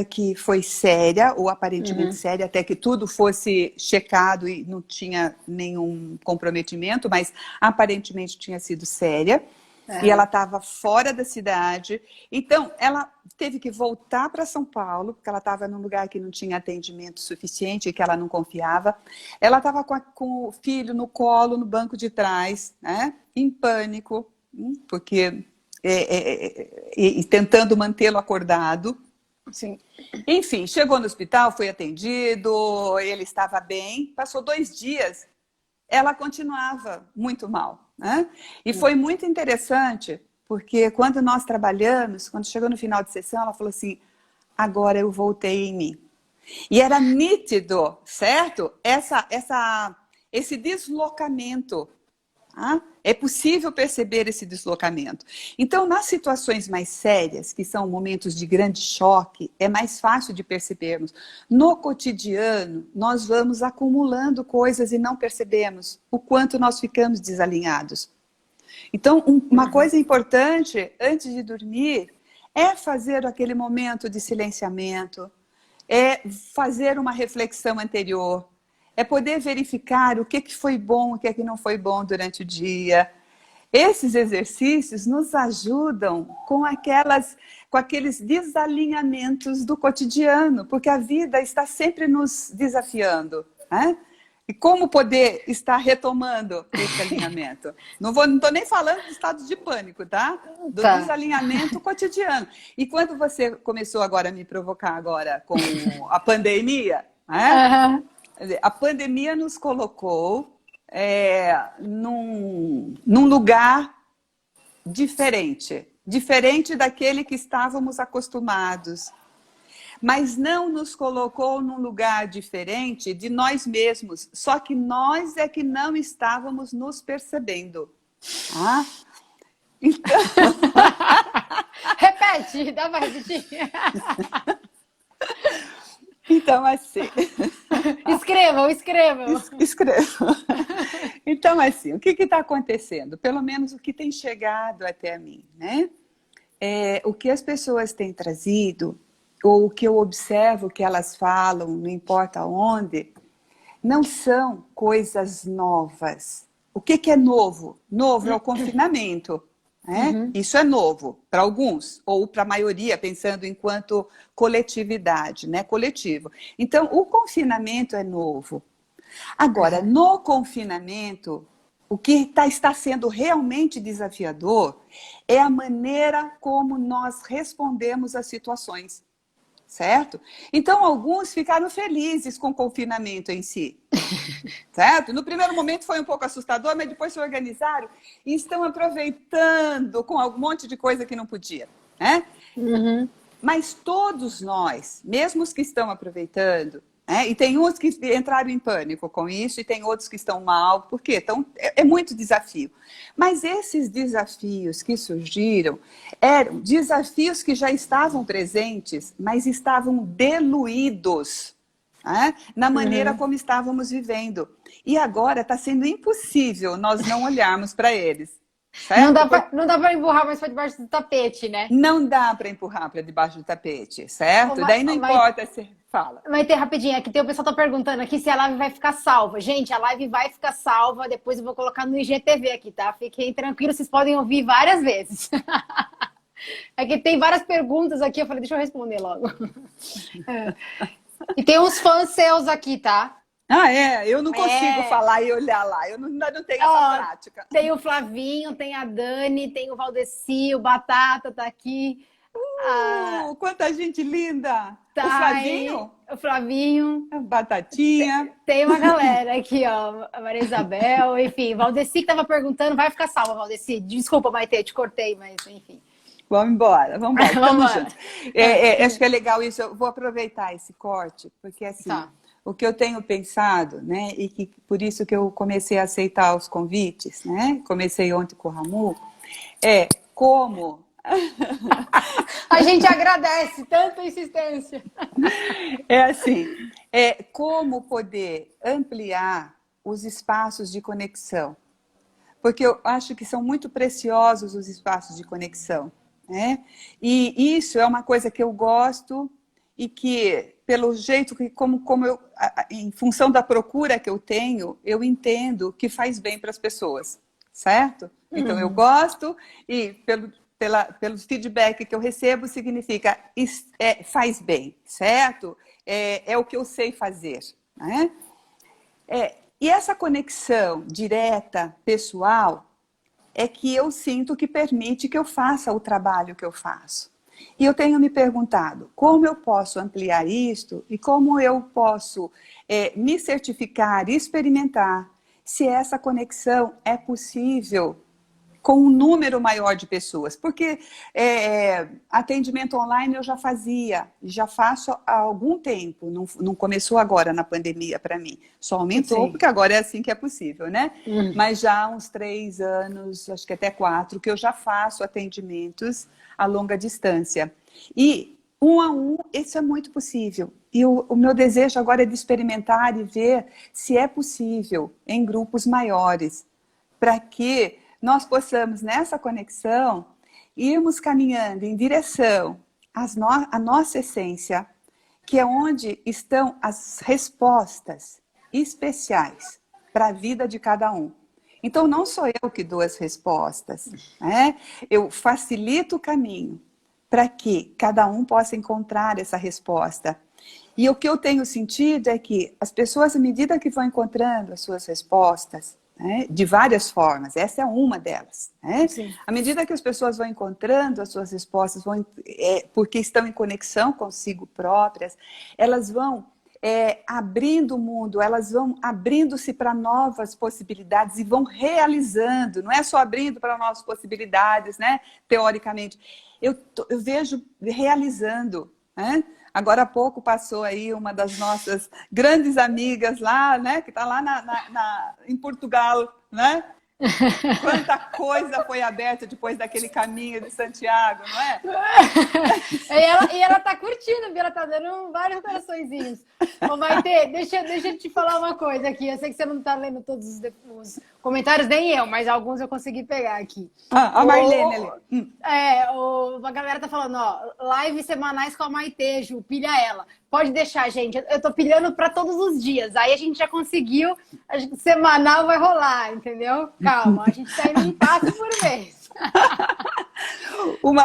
que foi séria, ou aparentemente séria, até que tudo fosse checado e não tinha nenhum comprometimento, mas aparentemente tinha sido séria. E ela estava fora da cidade. Então, ela teve que voltar para São Paulo, porque ela estava num lugar que não tinha atendimento suficiente, que ela não confiava. Ela estava com o filho no colo, no banco de trás, né? Em pânico, porque e tentando mantê-lo acordado. Sim. Enfim, chegou no hospital, foi atendido, ele estava bem. Passou 2 dias, ela continuava muito mal. Né? E foi muito interessante, porque quando nós trabalhamos, quando chegou no final de sessão, ela falou assim, agora eu voltei em mim. E era nítido, certo? Esse deslocamento. É possível perceber esse deslocamento. Então, nas situações mais sérias, que são momentos de grande choque, é mais fácil de percebermos. No cotidiano, nós vamos acumulando coisas e não percebemos o quanto nós ficamos desalinhados. Então, uma coisa importante, antes de dormir, é fazer aquele momento de silenciamento, é fazer uma reflexão anterior, é poder verificar o que foi bom, o que não foi bom durante o dia. Esses exercícios nos ajudam com aqueles desalinhamentos do cotidiano, porque a vida está sempre nos desafiando. Né? E como poder estar retomando esse alinhamento? Não estou nem falando do estado de pânico, tá? Do desalinhamento cotidiano. E quando você começou agora a me provocar agora com a pandemia, né? A pandemia nos colocou num lugar diferente daquele que estávamos acostumados. Mas não nos colocou num lugar diferente de nós mesmos, só que nós é que não estávamos nos percebendo. Então... Repete, dá para repetir. Então, assim... Escrevam. Escrevam. Então, assim, o que está acontecendo? Pelo menos o que tem chegado até a mim, né? O que as pessoas têm trazido, ou o que eu observo que elas falam, não importa onde, não são coisas novas. O que é novo? Novo é o confinamento. Né? Uhum. Isso é novo para alguns, ou para a maioria, pensando enquanto coletividade, né? Coletivo. Então, o confinamento é novo. Agora, no confinamento, o que está sendo realmente desafiador é a maneira como nós respondemos às situações, certo? Então, alguns ficaram felizes com o confinamento em si, certo? No primeiro momento foi um pouco assustador, mas depois se organizaram e estão aproveitando com um monte de coisa que não podia, né? Uhum. Mas todos nós, mesmo os que estão aproveitando, e tem uns que entraram em pânico com isso e tem outros que estão mal, porque é muito desafio. Mas esses desafios que surgiram eram desafios que já estavam presentes, mas estavam diluídos, na maneira como estávamos vivendo. E agora está sendo impossível nós não olharmos para eles. Não Certo? dá para empurrar mais para debaixo do tapete, né? Não dá para empurrar para debaixo do tapete, certo? Daí não importa se... Fala. Vai ter rapidinho, aqui tem o pessoal tá perguntando aqui se a live vai ficar salva. Gente, a live vai ficar salva, depois eu vou colocar no IGTV aqui, tá? Fiquem tranquilos, vocês podem ouvir várias vezes. É que tem várias perguntas aqui, eu falei, deixa eu responder logo. E tem uns fãs seus aqui, tá? Eu não consigo falar e olhar lá, eu não tenho essa prática. Tem o Flavinho, tem a Dani, tem o Valdeci, o Batata tá aqui. Quanta gente linda! Tá, o Flavinho? O Flavinho. A Batatinha. Tem uma galera aqui, ó. A Maria Isabel, enfim. Valdeci que tava perguntando, vai ficar salva, Valdeci. Desculpa, Maite, te cortei, mas enfim. Vamos embora. Vamos juntos. Acho que é legal isso. Eu vou aproveitar esse corte, porque assim, o que eu tenho pensado, né, e que por isso que eu comecei a aceitar os convites, né? Comecei ontem com o Ramu, como... A gente agradece tanta insistência. Como poder ampliar os espaços de conexão. Porque eu acho que são muito preciosos os espaços de conexão, né? E isso é uma coisa que eu gosto e que, pelo jeito que, como eu, em função da procura que eu tenho, eu entendo que faz bem para as pessoas, certo? Então, eu gosto e pelo feedback que eu recebo, significa faz bem, certo? É o que eu sei fazer, né? E essa conexão direta, pessoal, é que eu sinto que permite que eu faça o trabalho que eu faço. E eu tenho me perguntado como eu posso ampliar isto e como eu posso me certificar, experimentar se essa conexão é possível com um número maior de pessoas. Porque atendimento online eu já faço há algum tempo, não começou agora na pandemia para mim, só aumentou, porque agora é assim que é possível, né? Mas já há uns 3 anos, acho que até 4, que eu já faço atendimentos a longa distância. E, um a um, isso é muito possível. E o meu desejo agora é de experimentar e ver se é possível em grupos maiores, para que nós possamos, nessa conexão, irmos caminhando em direção à nossa essência, que é onde estão as respostas especiais para a vida de cada um. Então, não sou eu que dou as respostas, né? Eu facilito o caminho para que cada um possa encontrar essa resposta. E o que eu tenho sentido é que as pessoas, à medida que vão encontrando as suas respostas, de várias formas, essa é uma delas. Né? À medida que as pessoas vão encontrando as suas respostas, porque estão em conexão consigo próprias, elas vão abrindo o mundo, elas vão abrindo-se para novas possibilidades e vão realizando, não é só abrindo para novas possibilidades, né? Teoricamente. Eu vejo realizando, né? Agora há pouco passou aí uma das nossas grandes amigas lá, né? Que está lá em Portugal, né? Quanta coisa foi aberta depois daquele caminho de Santiago, não é? E ela tá curtindo, viu? Ela tá dando vários coraçõezinhos. Ô, Maitê, deixa eu te falar uma coisa aqui. Eu sei que você não tá lendo todos os comentários, nem eu, mas alguns eu consegui pegar aqui. Ah, a Marlene ali. A galera tá falando, ó, lives semanais com a Maitê, Ju, pilha ela. Pode deixar, gente. Eu tô pilhando pra todos os dias. Aí a gente já conseguiu, semanal vai rolar, entendeu? Calma, a gente tá indo um passo por vez.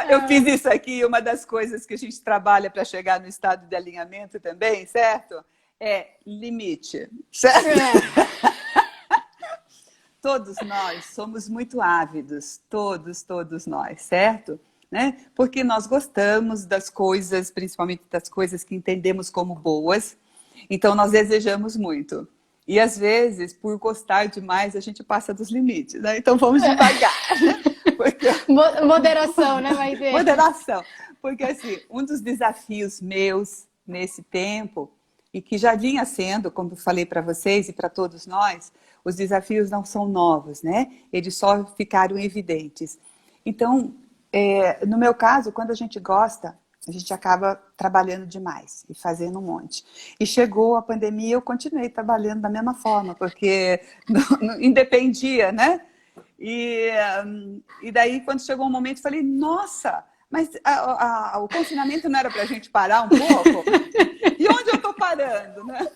Eu fiz isso aqui, uma das coisas que a gente trabalha para chegar no estado de alinhamento também, certo? É limite, certo? Todos nós somos muito ávidos, todos nós, certo? Né? Porque nós gostamos das coisas, principalmente das coisas que entendemos como boas, então nós desejamos muito. E às vezes, por gostar demais, a gente passa dos limites, né? Então vamos devagar. Porque... Moderação, né, Maitê? Moderação. Porque assim, um dos desafios meus nesse tempo, e que já vinha sendo, como eu falei para vocês e para todos nós, os desafios não são novos, né? Eles só ficaram evidentes. Então, no meu caso, quando a gente gosta, a gente acaba trabalhando demais e fazendo um monte. E chegou a pandemia, eu continuei trabalhando da mesma forma, porque não independia, né? E daí, quando chegou um momento, eu falei, nossa, mas o confinamento não era para a gente parar um pouco? E onde eu estou parando, né?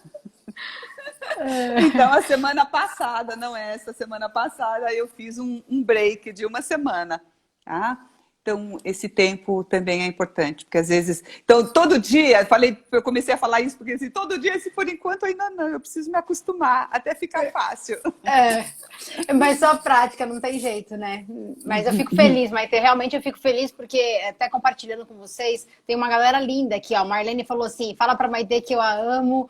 Então, a semana passada, não é essa semana passada, eu fiz um break de uma semana, tá? Então, esse tempo também é importante, porque às vezes... Então, todo dia, eu comecei a falar isso, porque assim, todo dia, se por enquanto, ainda não, eu preciso me acostumar, até ficar fácil. Mas só prática, não tem jeito, né? Mas eu fico feliz, Maitê, realmente eu fico feliz, porque até compartilhando com vocês, tem uma galera linda aqui, ó, Marlene falou assim, fala pra Maitê que eu a amo,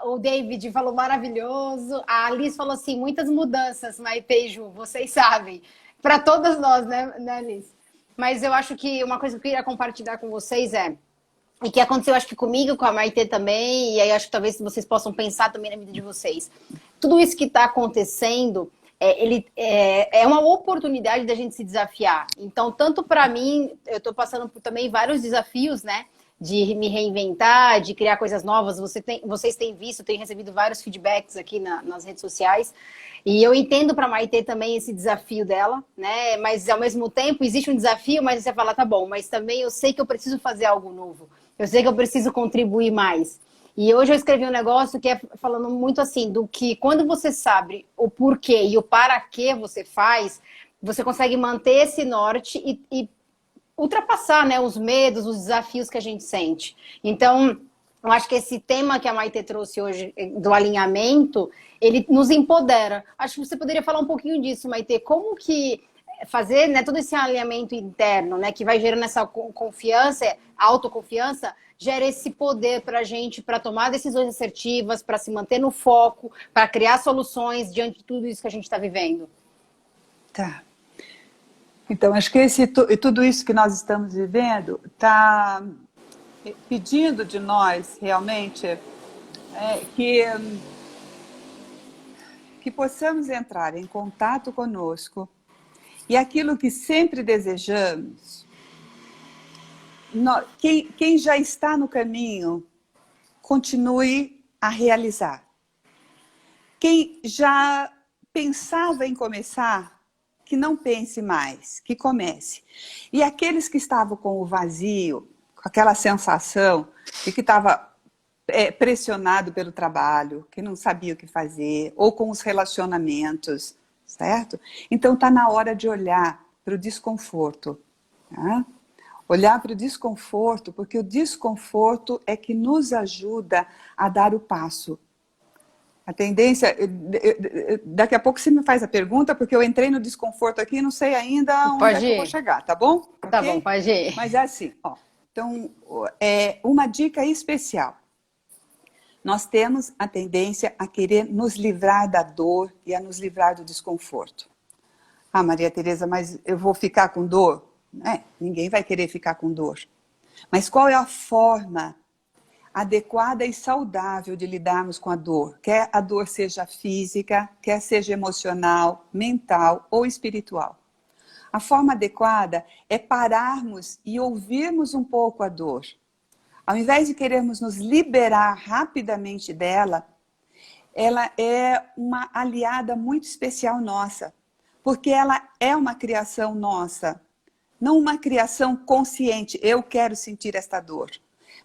o David falou maravilhoso, a Alice falou assim, muitas mudanças, Maitê e Ju, vocês sabem, para todas nós, né, Alice? Mas eu acho que uma coisa que eu queria compartilhar com vocês e que aconteceu, acho que comigo, com a Maitê também, e aí acho que talvez vocês possam pensar também na vida de vocês. Tudo isso que está acontecendo, é uma oportunidade da gente se desafiar. Então, tanto para mim, eu estou passando por também vários desafios, né? De me reinventar, de criar coisas novas. Vocês têm visto, têm recebido vários feedbacks aqui nas redes sociais. E eu entendo para a Maitê também esse desafio dela, né? Mas ao mesmo tempo existe um desafio, mas você fala, tá bom, mas também eu sei que eu preciso fazer algo novo. Eu sei que eu preciso contribuir mais. E hoje eu escrevi um negócio que é falando muito assim, do que quando você sabe o porquê e o para que você faz, você consegue manter esse norte e ultrapassar, né, os medos, os desafios que a gente sente. Então, eu acho que esse tema que a Maitê trouxe hoje, do alinhamento, ele nos empodera. Acho que você poderia falar um pouquinho disso, Maitê. Como que fazer, né, todo esse alinhamento interno, né, que vai gerando essa confiança, autoconfiança, gera esse poder para a gente, para tomar decisões assertivas, para se manter no foco, para criar soluções diante de tudo isso que a gente está vivendo. Tá. Então, acho que tudo isso que nós estamos vivendo está pedindo de nós, realmente, que possamos entrar em contato conosco e aquilo que sempre desejamos, quem já está no caminho, continue a realizar. Quem já pensava em começar, que não pense mais, que comece. E aqueles que estavam com o vazio, com aquela sensação de que estava pressionado pelo trabalho, que não sabia o que fazer, ou com os relacionamentos, certo? Então está na hora de olhar para o desconforto. Tá? Olhar para o desconforto, porque o desconforto é que nos ajuda a dar o passo. A tendência... Daqui a pouco você me faz a pergunta, porque eu entrei no desconforto aqui e não sei ainda onde é que eu vou chegar, tá bom? Tá bom, pode ir. Mas é assim, ó. Então, uma dica especial. Nós temos a tendência a querer nos livrar da dor e a nos livrar do desconforto. Ah, Maria Tereza, mas eu vou ficar com dor? Ninguém vai querer ficar com dor. Mas qual é a forma adequada e saudável de lidarmos com a dor. Quer a dor seja física, quer seja emocional, mental ou espiritual. A forma adequada é pararmos e ouvirmos um pouco a dor. Ao invés de querermos nos liberar rapidamente dela, ela é uma aliada muito especial nossa, porque ela é uma criação nossa, não uma criação consciente, eu quero sentir esta dor,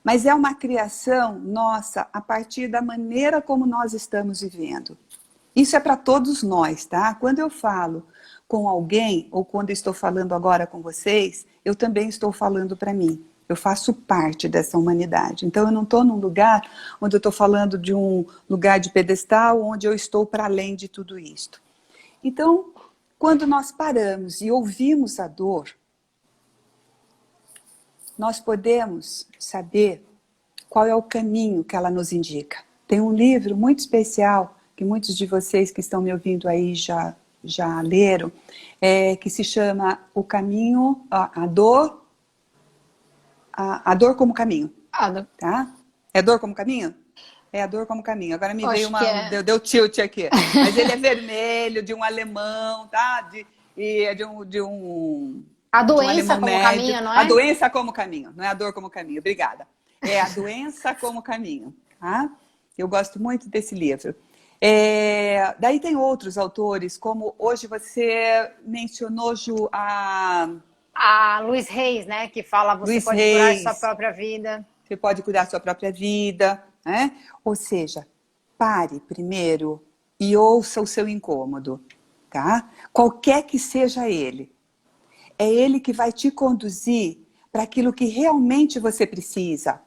mas é uma criação nossa a partir da maneira como nós estamos vivendo. Isso é para todos nós, tá? Quando eu falo com alguém, ou quando estou falando agora com vocês, eu também estou falando para mim. Eu faço parte dessa humanidade. Então, eu não estou num lugar onde eu estou falando de um lugar de pedestal, onde eu estou para além de tudo isto. Então, quando nós paramos e ouvimos a dor, nós podemos saber qual é o caminho que ela nos indica. Tem um livro muito especial, que muitos de vocês que estão me ouvindo aí já leram, que se chama O Caminho, a Dor como Caminho. Tá? É Dor como Caminho? É a Dor como Caminho. Agora me veio deu tilt aqui. Mas ele é vermelho, de um alemão, tá? A doença como caminho, não é? A doença como caminho, não é a dor como caminho. Obrigada. É a doença como caminho. Tá? Eu gosto muito desse livro. Daí tem outros autores, como hoje você mencionou, Ju, a Luiz Reis, né? Que fala você Luiz pode Reis, curar sua própria vida. Você pode cuidar da sua própria vida, né? Ou seja, pare primeiro e ouça o seu incômodo, tá? Qualquer que seja ele. É ele que vai te conduzir para aquilo que realmente você precisa.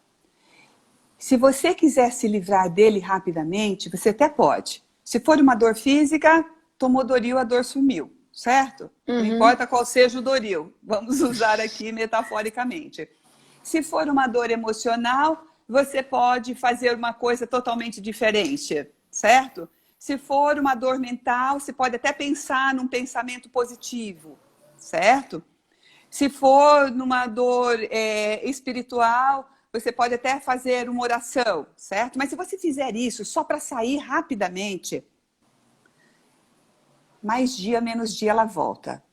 Se você quiser se livrar dele rapidamente, você até pode. Se for uma dor física, tomou Doril, a dor sumiu, certo? Não importa qual seja o Doril. Vamos usar aqui metaforicamente. Se for uma dor emocional, você pode fazer uma coisa totalmente diferente, certo? Se for uma dor mental, você pode até pensar num pensamento positivo, certo? Se for numa dor espiritual, você pode até fazer uma oração, certo? Mas se você fizer isso só para sair rapidamente, mais dia, menos dia ela volta.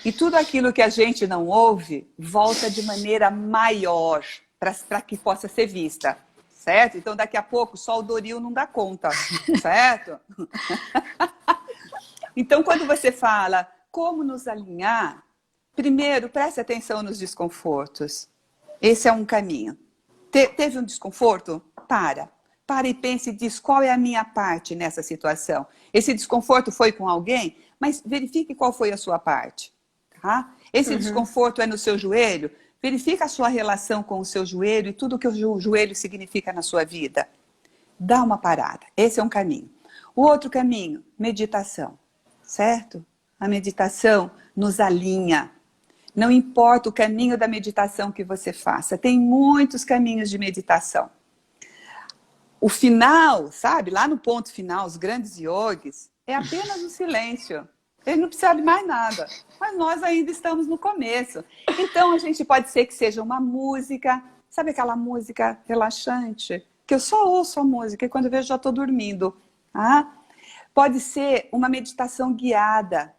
E tudo aquilo que a gente não ouve, volta de maneira maior, para que possa ser vista, certo? Então, daqui a pouco, só o Doril não dá conta, certo? Então, quando você fala como nos alinhar, primeiro, preste atenção nos desconfortos. Esse é um caminho. Teve um desconforto? Para e pense e diz qual é a minha parte nessa situação. Esse desconforto foi com alguém, mas verifique qual foi a sua parte. Tá? Esse desconforto é no seu joelho? Verifica a sua relação com o seu joelho e tudo que o joelho significa na sua vida. Dá uma parada. Esse é um caminho. O outro caminho, meditação. Certo? A meditação nos alinha. Não importa o caminho da meditação que você faça. Tem muitos caminhos de meditação. O final, sabe? Lá no ponto final, os grandes yogis, é apenas o silêncio. Ele não precisa de mais nada. Mas nós ainda estamos no começo. Então, a gente pode ser que seja uma música, sabe aquela música relaxante? Que eu só ouço a música e quando eu vejo já estou dormindo. Ah? Pode ser uma meditação guiada.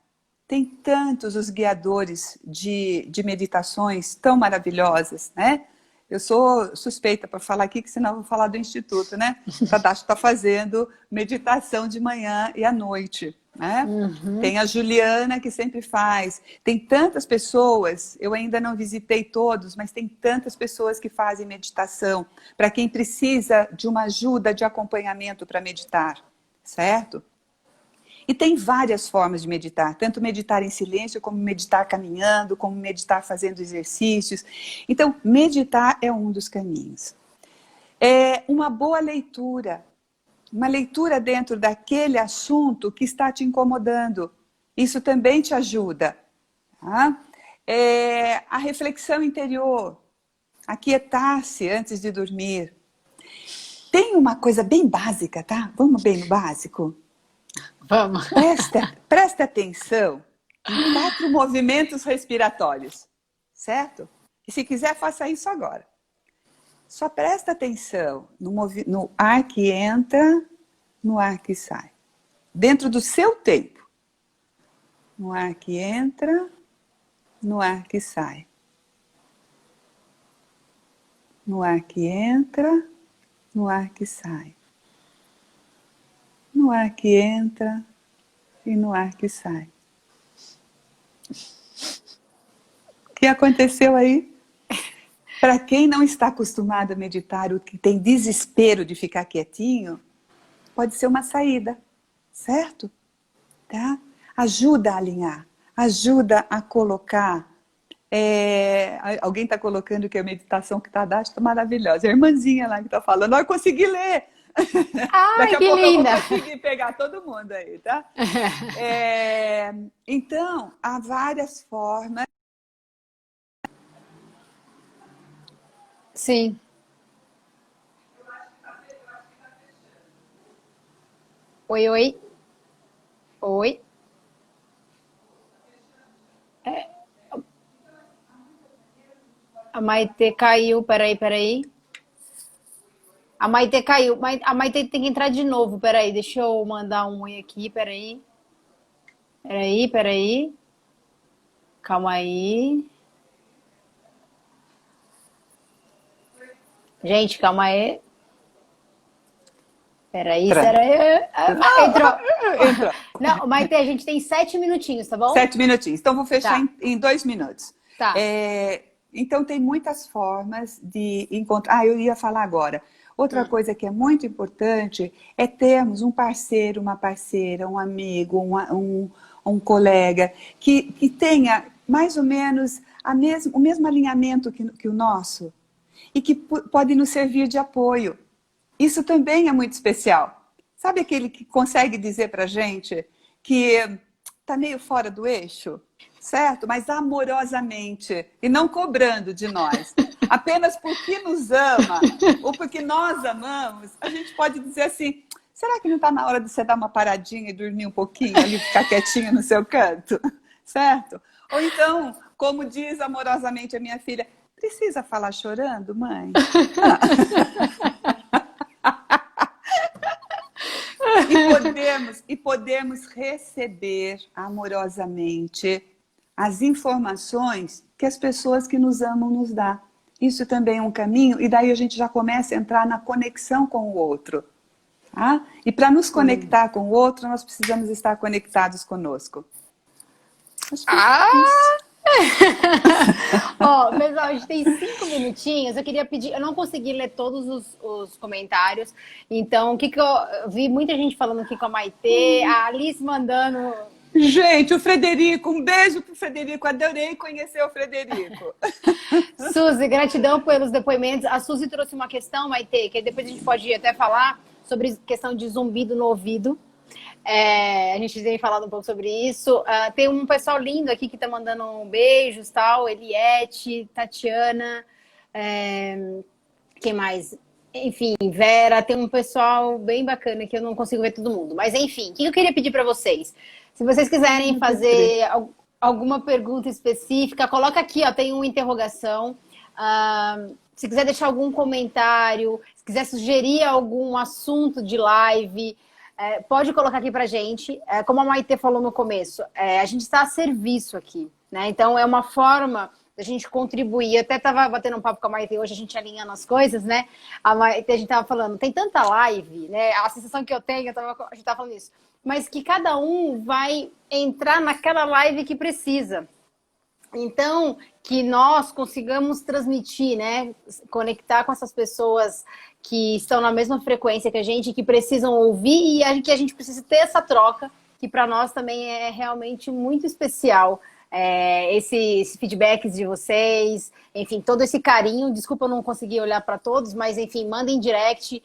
Tem tantos os guiadores de meditações tão maravilhosas, né? Eu sou suspeita para falar aqui, que senão eu vou falar do Instituto, né? O Tadashi está fazendo meditação de manhã e à noite, né? Tem a Juliana, que sempre faz. Tem tantas pessoas, eu ainda não visitei todos, mas tem tantas pessoas que fazem meditação para quem precisa de uma ajuda de acompanhamento para meditar, certo? E tem várias formas de meditar, tanto meditar em silêncio, como meditar caminhando, como meditar fazendo exercícios. Então, meditar é um dos caminhos. É uma boa leitura, uma leitura dentro daquele assunto que está te incomodando. Isso também te ajuda. Tá? A reflexão interior, aquietar-se antes de dormir. Tem uma coisa bem básica, tá? Vamos bem no básico? Vamos. Presta atenção em 4 movimentos respiratórios, certo? E se quiser, faça isso agora. Só presta atenção no ar que entra, no ar que sai. Dentro do seu tempo. No ar que entra, no ar que sai. No ar que entra, no ar que sai. No ar que entra e no ar que sai. O que aconteceu aí? Para quem não está acostumado a meditar, o que tem desespero de ficar quietinho, pode ser uma saída, certo? Tá? Ajuda a alinhar, ajuda a colocar. Alguém está colocando que a meditação que está dando está maravilhosa. A irmãzinha lá que está falando, eu consegui ler. Ai, Daqui a que pouco linda. eu vou conseguir pegar todo mundo aí, tá? Então, há várias formas. Sim. Oi, oi. Oi. A Maite caiu, peraí. A Maite caiu. A Maite tem que entrar de novo, peraí. Deixa eu mandar um oi aqui, peraí. Peraí. Calma aí. Gente, calma aí. Peraí. Entrou. Entrou. Não, Maite, a gente tem 7 minutinhos, tá bom? 7 minutinhos. Então, vou fechar Tá. em 2 minutos. Tá. Então, tem muitas formas de encontrar. Eu ia falar agora. Outra coisa que é muito importante é termos um parceiro, uma parceira, um amigo, um colega que tenha mais ou menos o mesmo alinhamento que o nosso e que pode nos servir de apoio. Isso também é muito especial. Sabe aquele que consegue dizer pra gente que está meio fora do eixo? Certo? Mas amorosamente e não cobrando de nós. Apenas porque nos ama ou porque nós amamos, a gente pode dizer assim, será que não está na hora de você dar uma paradinha e dormir um pouquinho ali, ficar quietinha no seu canto? Certo? Ou então, como diz amorosamente a minha filha, precisa falar chorando, mãe? E podemos receber amorosamente as informações que as pessoas que nos amam nos dão. Isso também é um caminho, e daí a gente já começa a entrar na conexão com o outro. Tá? E para nos conectar com o outro, nós precisamos estar conectados conosco. Acho que é isso. Ó, pessoal, a gente tem 5 minutinhos. Eu queria pedir, eu não consegui ler todos os comentários. Então, eu vi muita gente falando aqui com a Maitê, a Alice mandando. Gente, o Frederico, um beijo pro Frederico, adorei conhecer o Frederico. Suzy, gratidão pelos depoimentos. A Suzy trouxe uma questão, Maitê, que depois a gente pode até falar sobre questão de zumbido no ouvido. A gente tem falado um pouco sobre isso. Tem um pessoal lindo aqui que tá mandando beijos, tal. Eliette, Tatiana, quem mais? Enfim, Vera, tem um pessoal bem bacana que eu não consigo ver todo mundo. Mas enfim, o que eu queria pedir para vocês? Se vocês quiserem fazer alguma pergunta específica, coloca aqui, ó, tem uma interrogação. Se quiser deixar algum comentário, se quiser sugerir algum assunto de live, pode colocar aqui pra gente. Como a Maitê falou no começo, a gente está a serviço aqui, né? Então é uma forma da gente contribuir. Eu até estava batendo um papo com a Maitê hoje, a gente alinhando as coisas, né? A Maitê, a gente estava falando, tem tanta live, né? A sensação que eu tenho, a gente estava falando isso, mas que cada um vai entrar naquela live que precisa. Então, que nós consigamos transmitir, né? Conectar com essas pessoas que estão na mesma frequência que a gente, que precisam ouvir e que a gente precisa ter essa troca, que para nós também é realmente muito especial. Esses feedbacks de vocês, enfim, todo esse carinho. Desculpa eu não conseguir olhar para todos, mas enfim, mandem direct.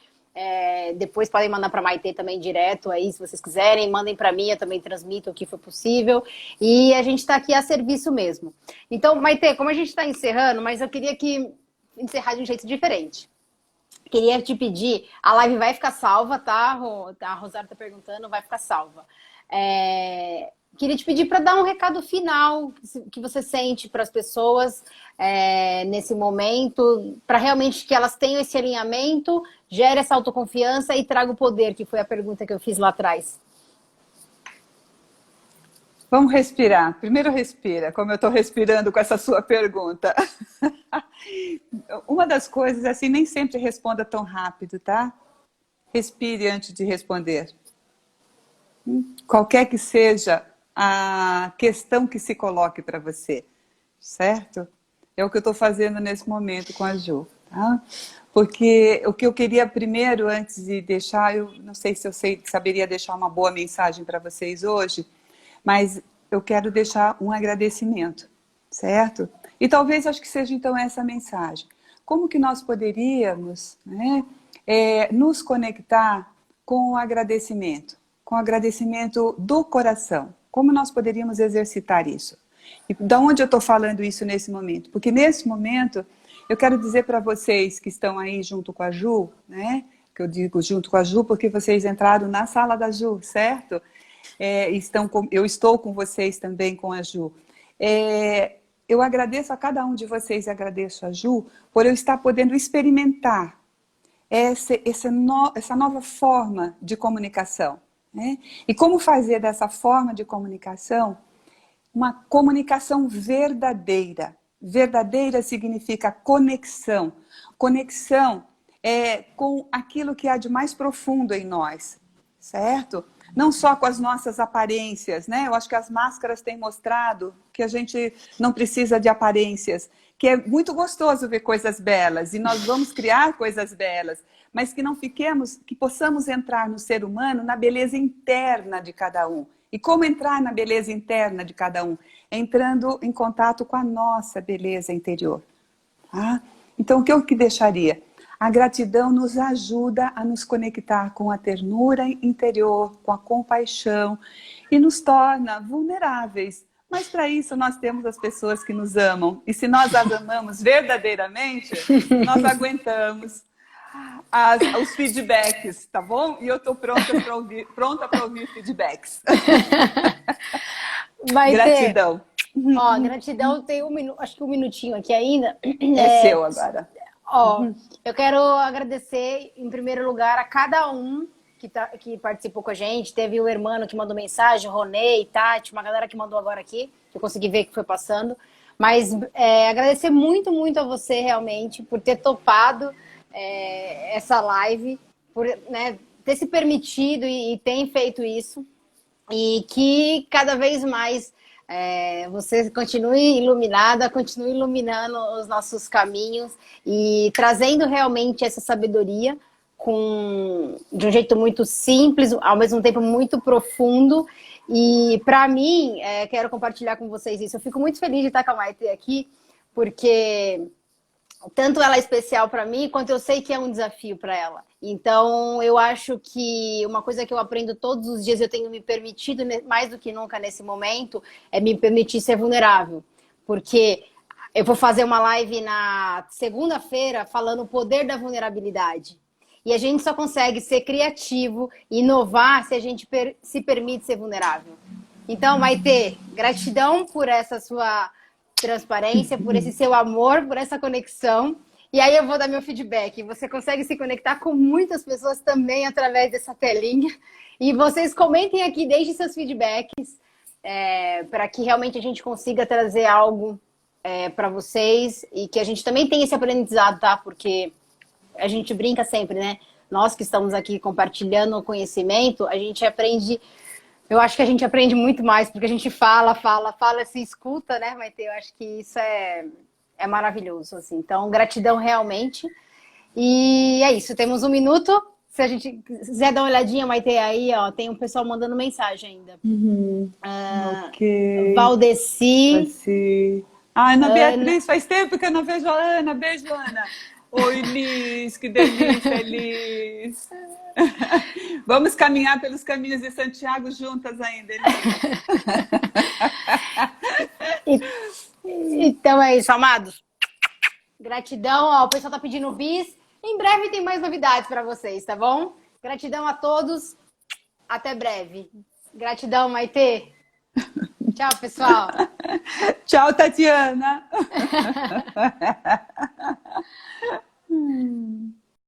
Depois podem mandar para a Maitê também direto aí, se vocês quiserem. Mandem para mim, eu também transmito o que for possível. E a gente está aqui a serviço mesmo. Então, Maitê, como a gente está encerrando, mas eu queria encerrar de um jeito diferente. Queria te pedir, a live vai ficar salva, tá? A Rosário está perguntando, vai ficar salva. queria te pedir para dar um recado final que você sente para as pessoas nesse momento, para realmente que elas tenham esse alinhamento, gere essa autoconfiança e traga o poder, que foi a pergunta que eu fiz lá atrás. Vamos respirar. Primeiro respira, como eu estou respirando com essa sua pergunta. Uma das coisas, assim, nem sempre responda tão rápido, tá? Respire antes de responder. Qualquer que seja a questão que se coloque para você, certo? É o que eu estou fazendo nesse momento com a Ju, tá? Porque o que eu queria primeiro, antes de deixar, eu não sei se eu saberia deixar uma boa mensagem para vocês hoje, mas eu quero deixar um agradecimento, certo? E talvez acho que seja então essa mensagem. Como que nós poderíamos, né, nos conectar com o agradecimento do coração? Como nós poderíamos exercitar isso? E de onde eu estou falando isso nesse momento? Porque nesse momento eu quero dizer para vocês que estão aí junto com a Ju, né? Que eu digo junto com a Ju porque vocês entraram na sala da Ju, certo? Eu estou com vocês também com a Ju. Eu agradeço a cada um de vocês e agradeço a Ju por eu estar podendo experimentar essa nova forma de comunicação, né? E como fazer dessa forma de comunicação uma comunicação verdadeira. Verdadeira significa conexão. Conexão com aquilo que há de mais profundo em nós, certo? Não só com as nossas aparências, né? Eu acho que as máscaras têm mostrado que a gente não precisa de aparências, que é muito gostoso ver coisas belas e nós vamos criar coisas belas, mas que não fiquemos, que possamos entrar no ser humano na beleza interna de cada um. E como entrar na beleza interna de cada um? Entrando em contato com a nossa beleza interior. Tá? Então, o que eu deixaria? A gratidão nos ajuda a nos conectar com a ternura interior, com a compaixão e nos torna vulneráveis. Mas para isso nós temos as pessoas que nos amam. E se nós as amamos verdadeiramente, nós aguentamos os feedbacks, tá bom? E eu estou pronta para ouvir feedbacks. Gratidão. Ó, gratidão, tem acho que um minutinho aqui ainda. É seu agora. Ó, eu quero agradecer, em primeiro lugar, a cada um que participou com a gente. Teve o Hermano que mandou mensagem, o Ronei, Tati, uma galera que mandou agora aqui, que eu consegui ver que foi passando. Mas agradecer muito, muito a você, realmente, por ter topado essa live, por ter se permitido e tem feito isso. E que cada vez mais você continue iluminada, continue iluminando os nossos caminhos e trazendo realmente essa sabedoria de um jeito muito simples, ao mesmo tempo muito profundo. E para mim, quero compartilhar com vocês isso. Eu fico muito feliz de estar com a Maite aqui, porque tanto ela é especial para mim, quanto eu sei que é um desafio para ela. Então, eu acho que uma coisa que eu aprendo todos os dias, eu tenho me permitido, mais do que nunca nesse momento, é me permitir ser vulnerável. Porque eu vou fazer uma live na segunda-feira falando o poder da vulnerabilidade. E a gente só consegue ser criativo e inovar se a gente se permite ser vulnerável. Então, Maite, gratidão por essa sua transparência, por esse seu amor, por essa conexão. E aí eu vou dar meu feedback. Você consegue se conectar com muitas pessoas também através dessa telinha. E vocês comentem aqui, deixem seus feedbacks para que realmente a gente consiga trazer algo para vocês e que a gente também tenha esse aprendizado, tá? Porque a gente brinca sempre, né? Nós que estamos aqui compartilhando o conhecimento, a gente aprende. Eu acho que a gente aprende muito mais, porque a gente fala, se escuta, né, Maite? Eu acho que isso é maravilhoso, assim. Então, gratidão realmente. E é isso, temos um minuto. Se a gente quiser dar uma olhadinha, Maite, aí, ó, tem um pessoal mandando mensagem ainda. Ok. Valdeci. Ana Beatriz, faz tempo que eu não vejo a Ana. Beijo, Ana. Oi, Liz, que delícia, Liz. Vamos caminhar pelos caminhos de Santiago juntas ainda, Liz. Então é isso, amados. Gratidão, ó, o pessoal tá pedindo bis. Em breve tem mais novidades para vocês, tá bom? Gratidão a todos. Até breve. Gratidão, Maite. Tchau, pessoal. Tchau, Tatiana.